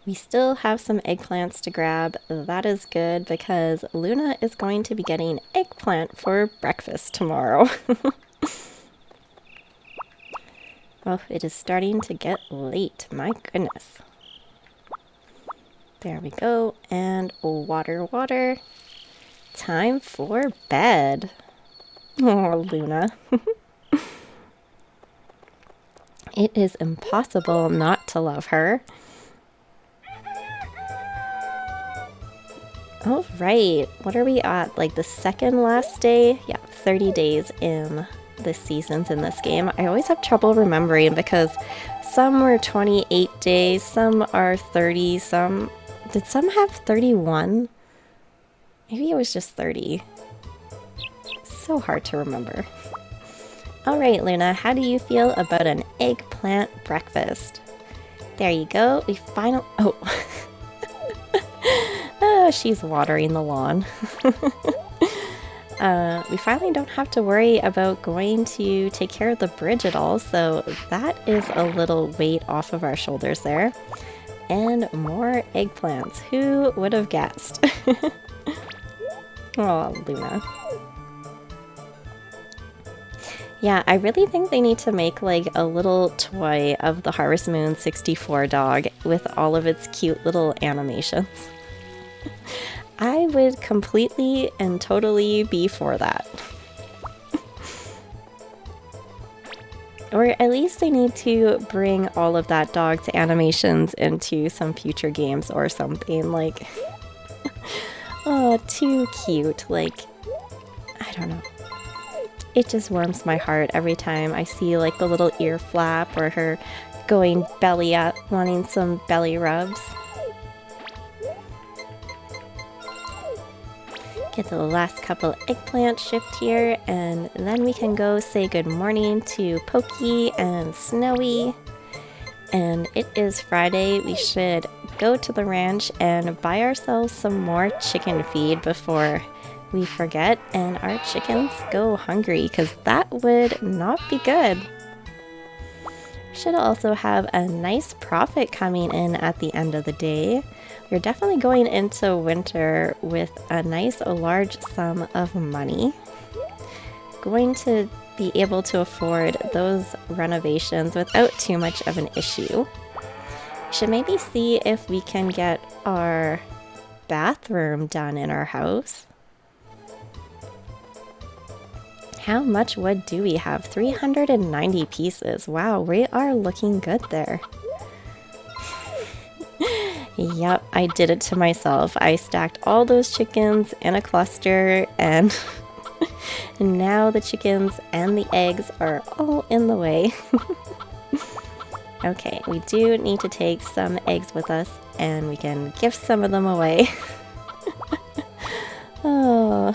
We still have some eggplants to grab. That is good because Luna is going to be getting eggplant for breakfast tomorrow. Oh, it is starting to get late. My goodness. There we go. And water, water. Time for bed. Oh, Luna. It is impossible not to love her. All right, what are we at? Like the second last day? Yeah, 30 days in the seasons in this game. I always have trouble remembering because some were 28 days, some are 30, did some have 31? Maybe it was just 30. So hard to remember. All right, Luna, how do you feel about an eggplant breakfast? There you go. We finally... Oh. She's watering the lawn. We finally don't have to worry about going to take care of the bridge at all, so that is a little weight off of our shoulders there. And more eggplants. Who would have guessed? Oh, Luna. Yeah, I really think they need to make like a little toy of the Harvest Moon 64 dog with all of its cute little animations. I would completely and totally be for that. Or at least they need to bring all of that dog's animations into some future games or something, like... Oh, too cute. Like, I don't know. It just warms my heart every time I see like the little ear flap or her going belly up, wanting some belly rubs. Get the last couple eggplants shipped here, and then we can go say good morning to Pokey and Snowy. And it is Friday. We should go to the ranch and buy ourselves some more chicken feed before we forget and our chickens go hungry, because that would not be good. Should also have a nice profit coming in at the end of the day. You're definitely going into winter with a nice large sum of money. Going to be able to afford those renovations without too much of an issue. Should maybe see if we can get our bathroom done in our house. How much wood do we have? 390 pieces. Wow, we are looking good there. Yep, I did it to myself. I stacked all those chickens in a cluster and now the chickens and the eggs are all in the way. Okay, we do need to take some eggs with us and we can gift some of them away. Oh,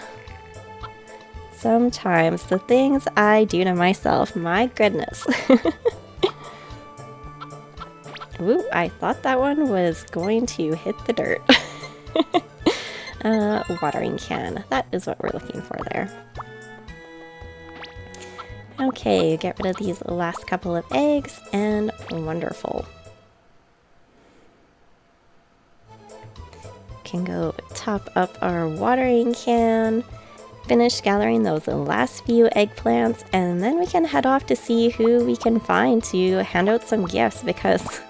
sometimes the things I do to myself, my goodness. Ooh, I thought that one was going to hit the dirt. Watering can, that is what we're looking for there. Okay, get rid of these last couple of eggs, and wonderful. Can go top up our watering can, finish gathering those last few eggplants, and then we can head off to see who we can find to hand out some gifts because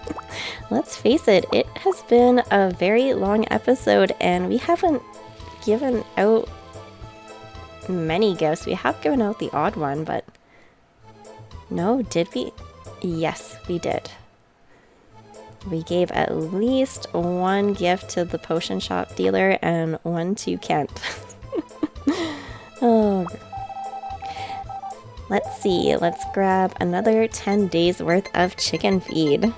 let's face it, it has been a very long episode and we haven't given out many gifts. We have given out the odd one, but no, did we? Yes, we did. We gave at least one gift to the potion shop dealer and one to Kent. Oh. Let's see, let's grab another 10 days worth of chicken feed.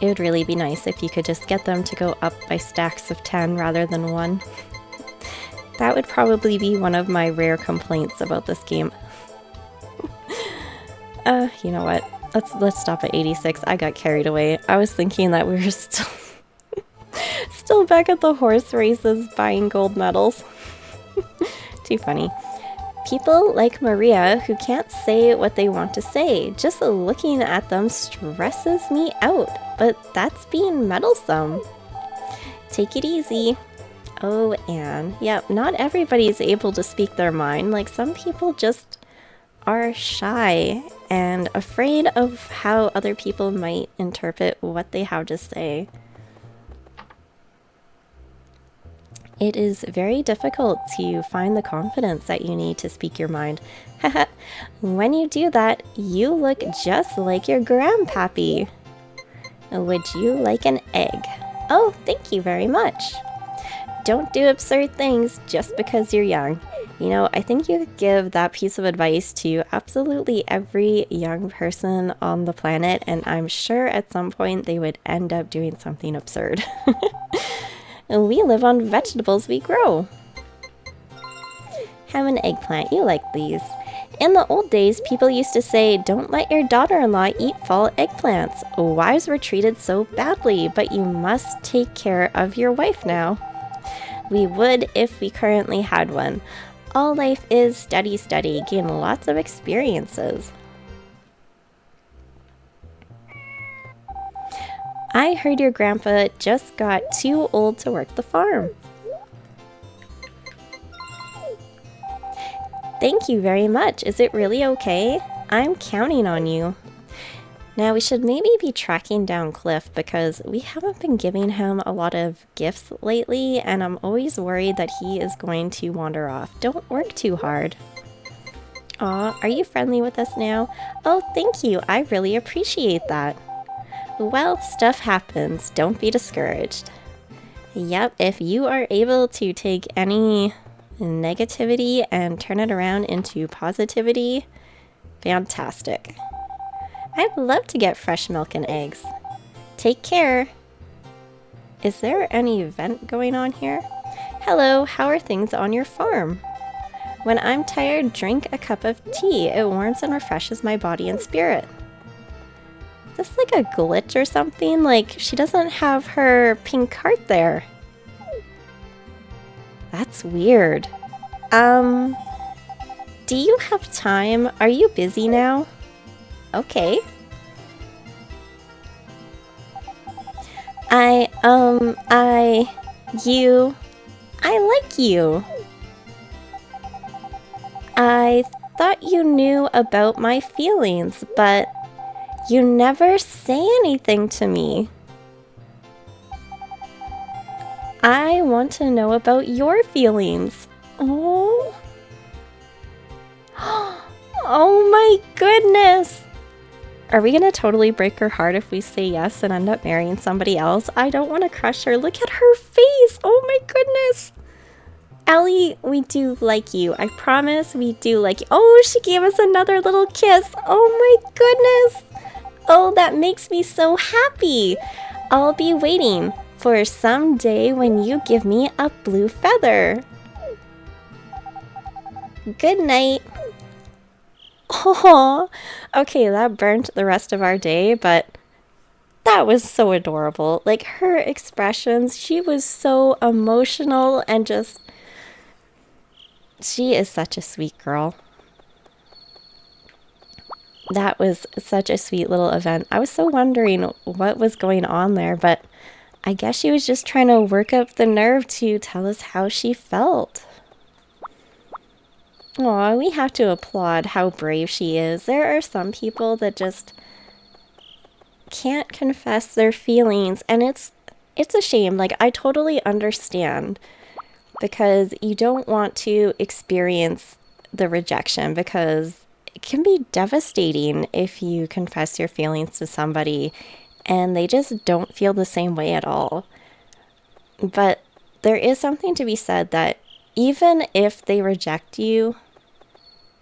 It would really be nice if you could just get them to go up by stacks of 10 rather than 1. That would probably be one of my rare complaints about this game. You know what? Let's stop at 86. I got carried away. I was thinking that we were still back at the horse races buying gold medals. Too funny. People like Maria who can't say what they want to say. Just looking at them stresses me out. But that's being meddlesome. Take it easy. Oh, Anne. Yep, not everybody's able to speak their mind. Like, some people just are shy and afraid of how other people might interpret what they have to say. It is very difficult to find the confidence that you need to speak your mind. When you do that, you look just like your grandpappy. Would you like an egg? Oh, thank you very much. Don't do absurd things just because you're young. You know, I think you could give that piece of advice to absolutely every young person on the planet, and I'm sure at some point they would end up doing something absurd. We live on vegetables we grow. Have an eggplant, you like these. In the old days, people used to say, don't let your daughter-in-law eat fall eggplants. Wives were treated so badly, but you must take care of your wife now. We would if we currently had one. All life is study, study, gain lots of experiences. I heard your grandpa just got too old to work the farm. Thank you very much. Is it really okay? I'm counting on you. Now we should maybe be tracking down Cliff because we haven't been giving him a lot of gifts lately and I'm always worried that he is going to wander off. Don't work too hard. Aw, are you friendly with us now? Oh, thank you. I really appreciate that. Well, stuff happens. Don't be discouraged. Yep, if you are able to take any negativity and turn it around into positivity, fantastic. I'd love to get fresh milk and eggs. Take care. Is there any event going on here? Hello, how are things on your farm? When I'm tired, drink a cup of tea. It warms and refreshes my body and spirit. Is this like a glitch or something? Like, she doesn't have her pink heart there. That's weird. Do you have time? Are you busy now? Okay. You, I like you. I thought you knew about my feelings, but you never say anything to me. I want to know about your feelings. Oh. Oh my goodness. Are we gonna totally break her heart if we say yes and end up marrying somebody else? I don't want to crush her. Look at her face. Oh my goodness. Elli, we do like you. I promise we do like you. Oh, she gave us another little kiss. Oh my goodness. Oh, that makes me so happy. I'll be waiting for some day when you give me a blue feather. Good night. Oh, okay, that burnt the rest of our day, but that was so adorable. Like, her expressions, she was so emotional and just... She is such a sweet girl. That was such a sweet little event. I was so wondering what was going on there, but I guess she was just trying to work up the nerve to tell us how she felt. Aw, we have to applaud how brave she is. There are some people that just can't confess their feelings, and it's a shame. Like, I totally understand, because you don't want to experience the rejection, because it can be devastating if you confess your feelings to somebody and they just don't feel the same way at all. But there is something to be said that even if they reject you,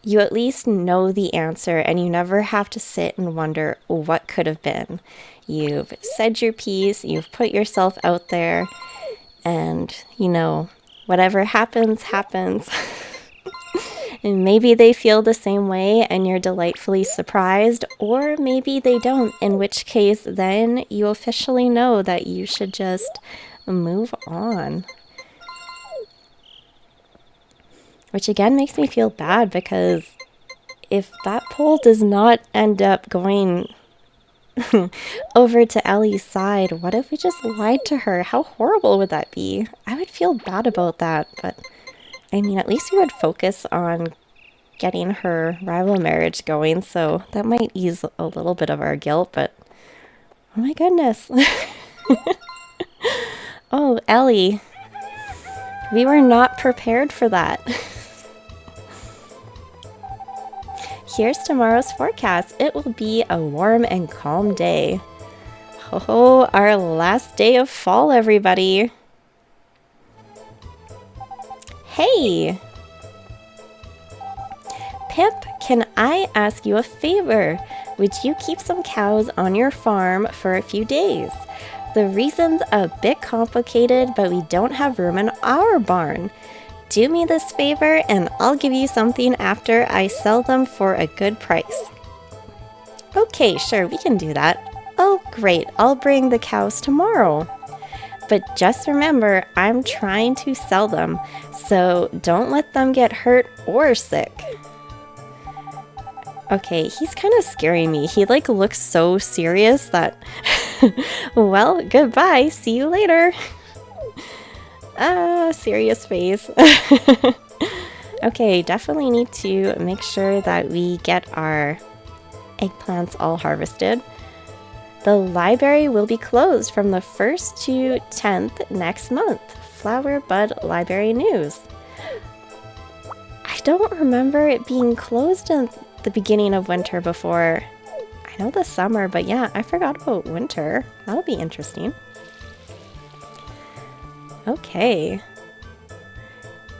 you at least know the answer and you never have to sit and wonder what could have been. You've said your piece, you've put yourself out there, and, you know, whatever happens, happens. And maybe they feel the same way and you're delightfully surprised, or maybe they don't, in which case then you officially know that you should just move on. Which again makes me feel bad, because if that poll does not end up going over to Elli's side, what if we just lied to her? How horrible would that be? I would feel bad about that, but I mean, at least we would focus on getting her rival marriage going, so that might ease a little bit of our guilt, but oh my goodness. Oh, Elli. We were not prepared for that. Here's tomorrow's forecast. It will be a warm and calm day. Oh, our last day of fall, everybody. Hey! Pip, can I ask you a favor? Would you keep some cows on your farm for a few days? The reason's a bit complicated, but we don't have room in our barn. Do me this favor and I'll give you something after I sell them for a good price. Okay, sure, we can do that. Oh, great, I'll bring the cows tomorrow. But just remember, I'm trying to sell them, so don't let them get hurt or sick. Okay, he's kind of scaring me. He like looks so serious that... Well, goodbye, see you later. Serious face. Okay, definitely need to make sure that we get our eggplants all harvested. The library will be closed from the 1st to 10th next month. Flower Bud Library News. I don't remember it being closed in the beginning of winter before. I know the summer, but yeah, I forgot about winter. That'll be interesting. Okay.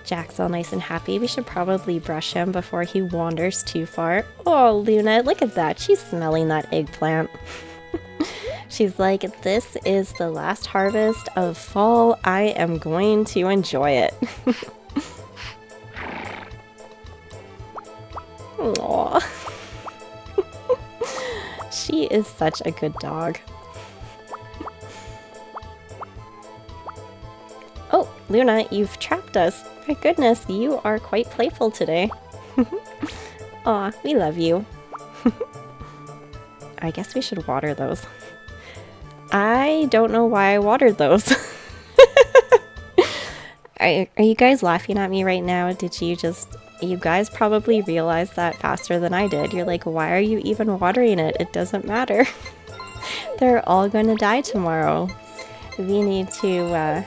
Jack's all nice and happy. We should probably brush him before he wanders too far. Oh, Luna, look at that. She's smelling that eggplant. She's like, this is the last harvest of fall. I am going to enjoy it. Aww. She is such a good dog. Oh, Luna, you've trapped us. My goodness, you are quite playful today. Aw, we love you. I guess we should water those. I don't know why I watered those. Are you guys laughing at me right now? You guys probably realized that faster than I did. You're like, why are you even watering it? It doesn't matter. They're all going to die tomorrow. We need to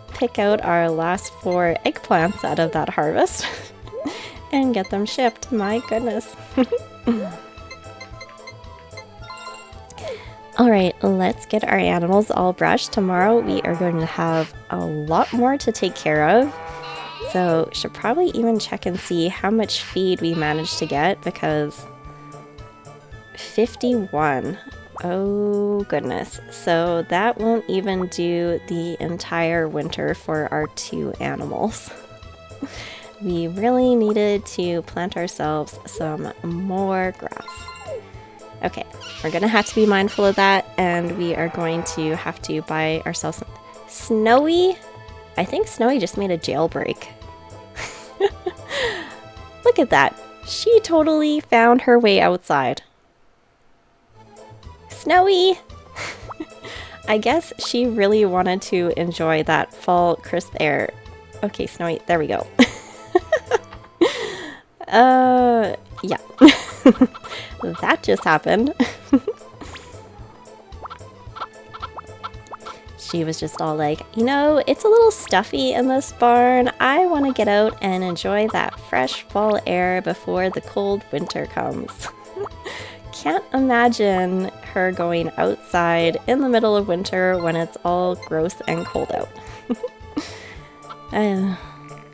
pick out our last 4 eggplants out of that harvest and get them shipped. My goodness. Alright, let's get our animals all brushed. Tomorrow we are going to have a lot more to take care of. So should probably even check and see how much feed we managed to get, because 51. Oh goodness. So that won't even do the entire winter for our 2 animals. We really needed to plant ourselves some more grass. Okay, we're gonna have to be mindful of that, and we are going to have to buy ourselves some... Snowy? I think Snowy just made a jailbreak. Look at that. She totally found her way outside. Snowy! I guess she really wanted to enjoy that fall crisp air. Okay, Snowy, there we go. Yeah. That just happened. She was just all like, you know, it's a little stuffy in this barn. I want to get out and enjoy that fresh fall air before the cold winter comes. Can't imagine her going outside in the middle of winter when it's all gross and cold out.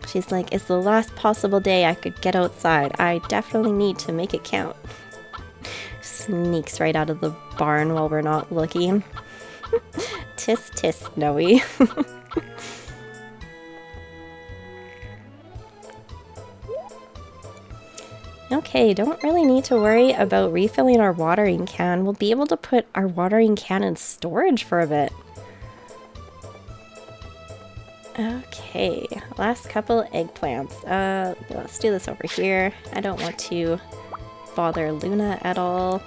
She's like, it's the last possible day I could get outside. I definitely need to make it count. Sneaks right out of the barn while we're not looking. Tis tis, Snowy. Okay, don't really need to worry about refilling our watering can. We'll be able to put our watering can in storage for a bit. Okay, last couple eggplants. Let's do this over here. I don't want to bother Luna at all.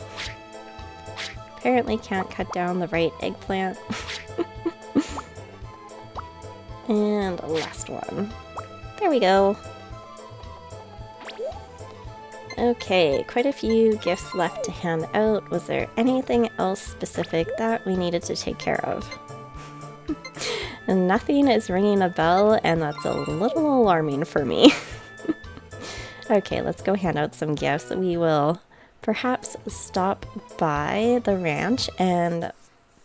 Apparently can't cut down the right eggplant. And last one. There we go. Okay, quite a few gifts left to hand out. Was there anything else specific that we needed to take care of? Nothing is ringing a bell, and that's a little alarming for me. Okay, let's go hand out some gifts. We will perhaps stop by the ranch and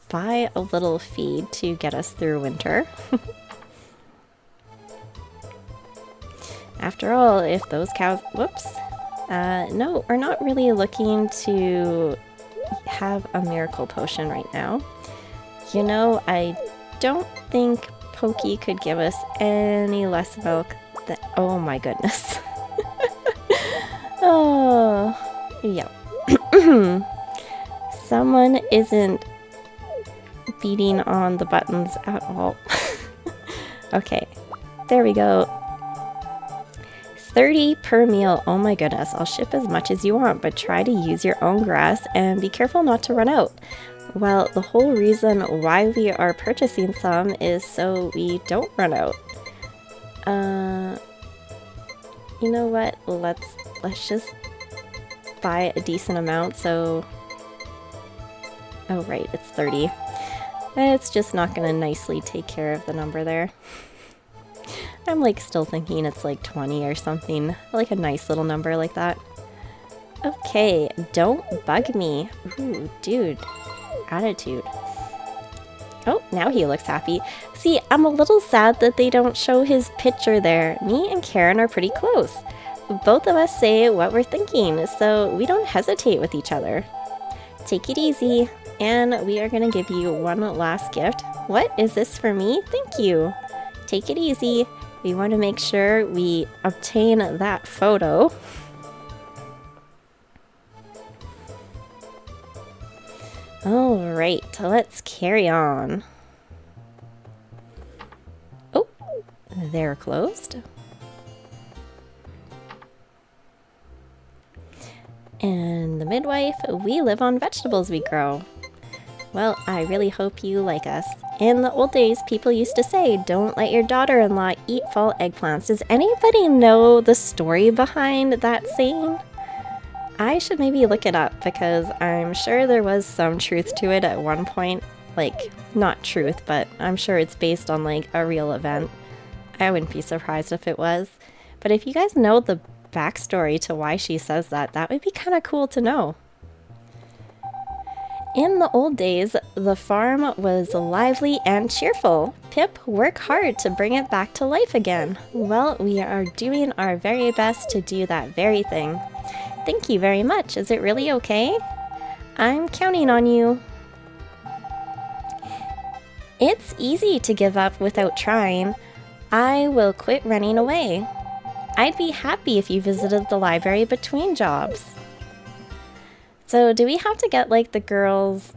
buy a little feed to get us through winter. After all, if those cows... Whoops. No, we're not really looking to have a miracle potion right now. You know, I don't think Pokey could give us any less milk than... Oh my goodness. Oh, yeah. Someone isn't beating on the buttons at all. Okay, there we go. 30 per meal. Oh my goodness, I'll ship as much as you want, but try to use your own grass and be careful not to run out. Well, the whole reason why we are purchasing some is so we don't run out. You know what? Let's just buy a decent amount, so... Oh right, it's 30. It's just not gonna nicely take care of the number there. I'm like still thinking it's like 20 or something, like a nice little number like that. Okay, don't bug me. Ooh, dude. Attitude. Oh, now he looks happy. See, I'm a little sad that they don't show his picture there. Me and Karen are pretty close. Both of us say what we're thinking, so we don't hesitate with each other. Take it easy, and we are gonna give you one last gift. What is this for me? Thank you. Take it easy. We want to make sure we obtain that photo. Alright, let's carry on. Oh, they're closed. And the midwife, we live on vegetables we grow. Well, I really hope you like us. In the old days, people used to say, don't let your daughter-in-law eat fall eggplants. Does anybody know the story behind that saying? I should maybe look it up because I'm sure there was some truth to it at one point. Like, not truth, but I'm sure it's based on like a real event. I wouldn't be surprised if it was. But if you guys know the backstory to why she says that, that would be kind of cool to know. In the old days, the farm was lively and cheerful. Pip, work hard to bring it back to life again. Well, we are doing our very best to do that very thing. Thank you very much. Is it really okay? I'm counting on you. It's easy to give up without trying. I will quit running away. I'd be happy if you visited the library between jobs. So do we have to get like the girls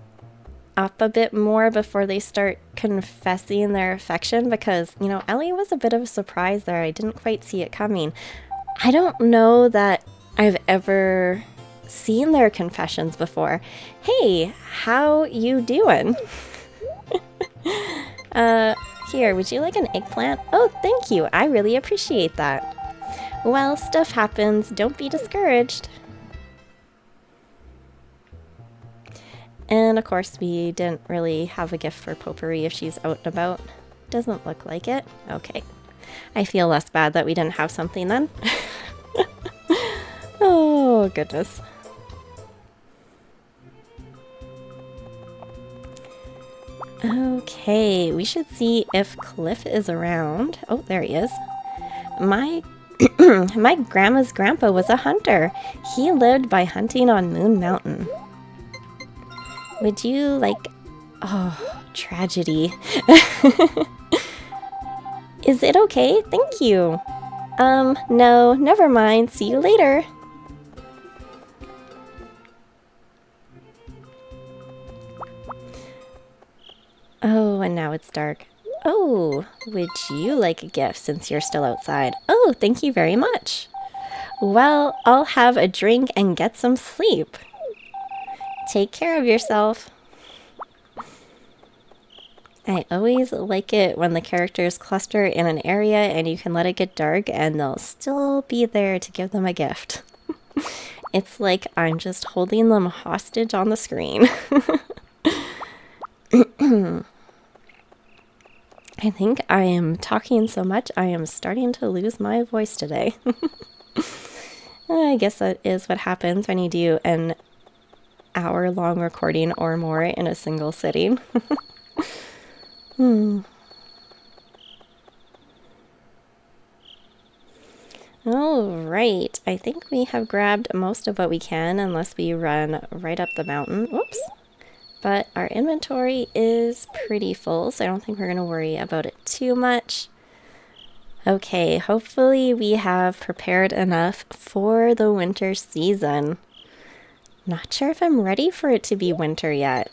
up a bit more before they start confessing their affection? Because, you know, Elli was a bit of a surprise there. I didn't quite see it coming. I don't know that I've ever seen their confessions before. Hey, how you doing? Here, would you like an eggplant? Oh, thank you. I really appreciate that. Well, stuff happens. Don't be discouraged. And of course, we didn't really have a gift for Popuri if she's out and about. Doesn't look like it. Okay. I feel less bad that we didn't have something then. Oh, goodness. Okay, we should see if Cliff is around. Oh, there he is. My my grandma's grandpa was a hunter. He lived by hunting on Moon Mountain. Would you like... Oh, tragedy. Is it okay? Thank you. No, never mind. See you later. Oh, and now it's dark. Oh, would you like a gift since you're still outside? Oh, thank you very much. Well, I'll have a drink and get some sleep. Take care of yourself. I always like it when the characters cluster in an area and you can let it get dark and they'll still be there to give them a gift. It's like I'm just holding them hostage on the screen. I think I am talking so much I am starting to lose my voice today. I guess that is what happens when you do an hour-long recording or more in a single sitting. Alright, I think we have grabbed most of what we can unless we run right up the mountain. Whoops. But our inventory is pretty full, so I don't think we're going to worry about it too much. Okay, hopefully we have prepared enough for the winter season. Not sure if I'm ready for it to be winter yet.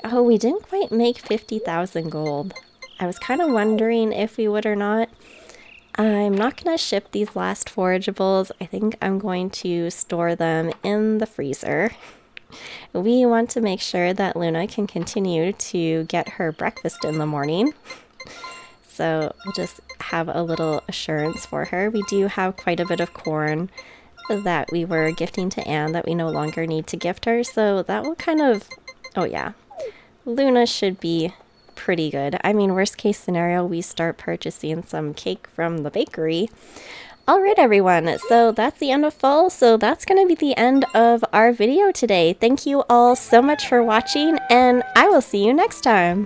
Oh, we didn't quite make 50,000 gold. I was kind of wondering if we would or not. I'm not going to ship these last forageables. I think I'm going to store them in the freezer. We want to make sure that Luna can continue to get her breakfast in the morning. So we'll just have a little assurance for her. We do have quite a bit of corn that we were gifting to Anne that we no longer need to gift her. So that will kind of... Oh yeah. Luna should be pretty good. I mean, worst case scenario, we start purchasing some cake from the bakery. Alright everyone, so that's the end of fall, so that's going to be the end of our video today. Thank you all so much for watching, and I will see you next time!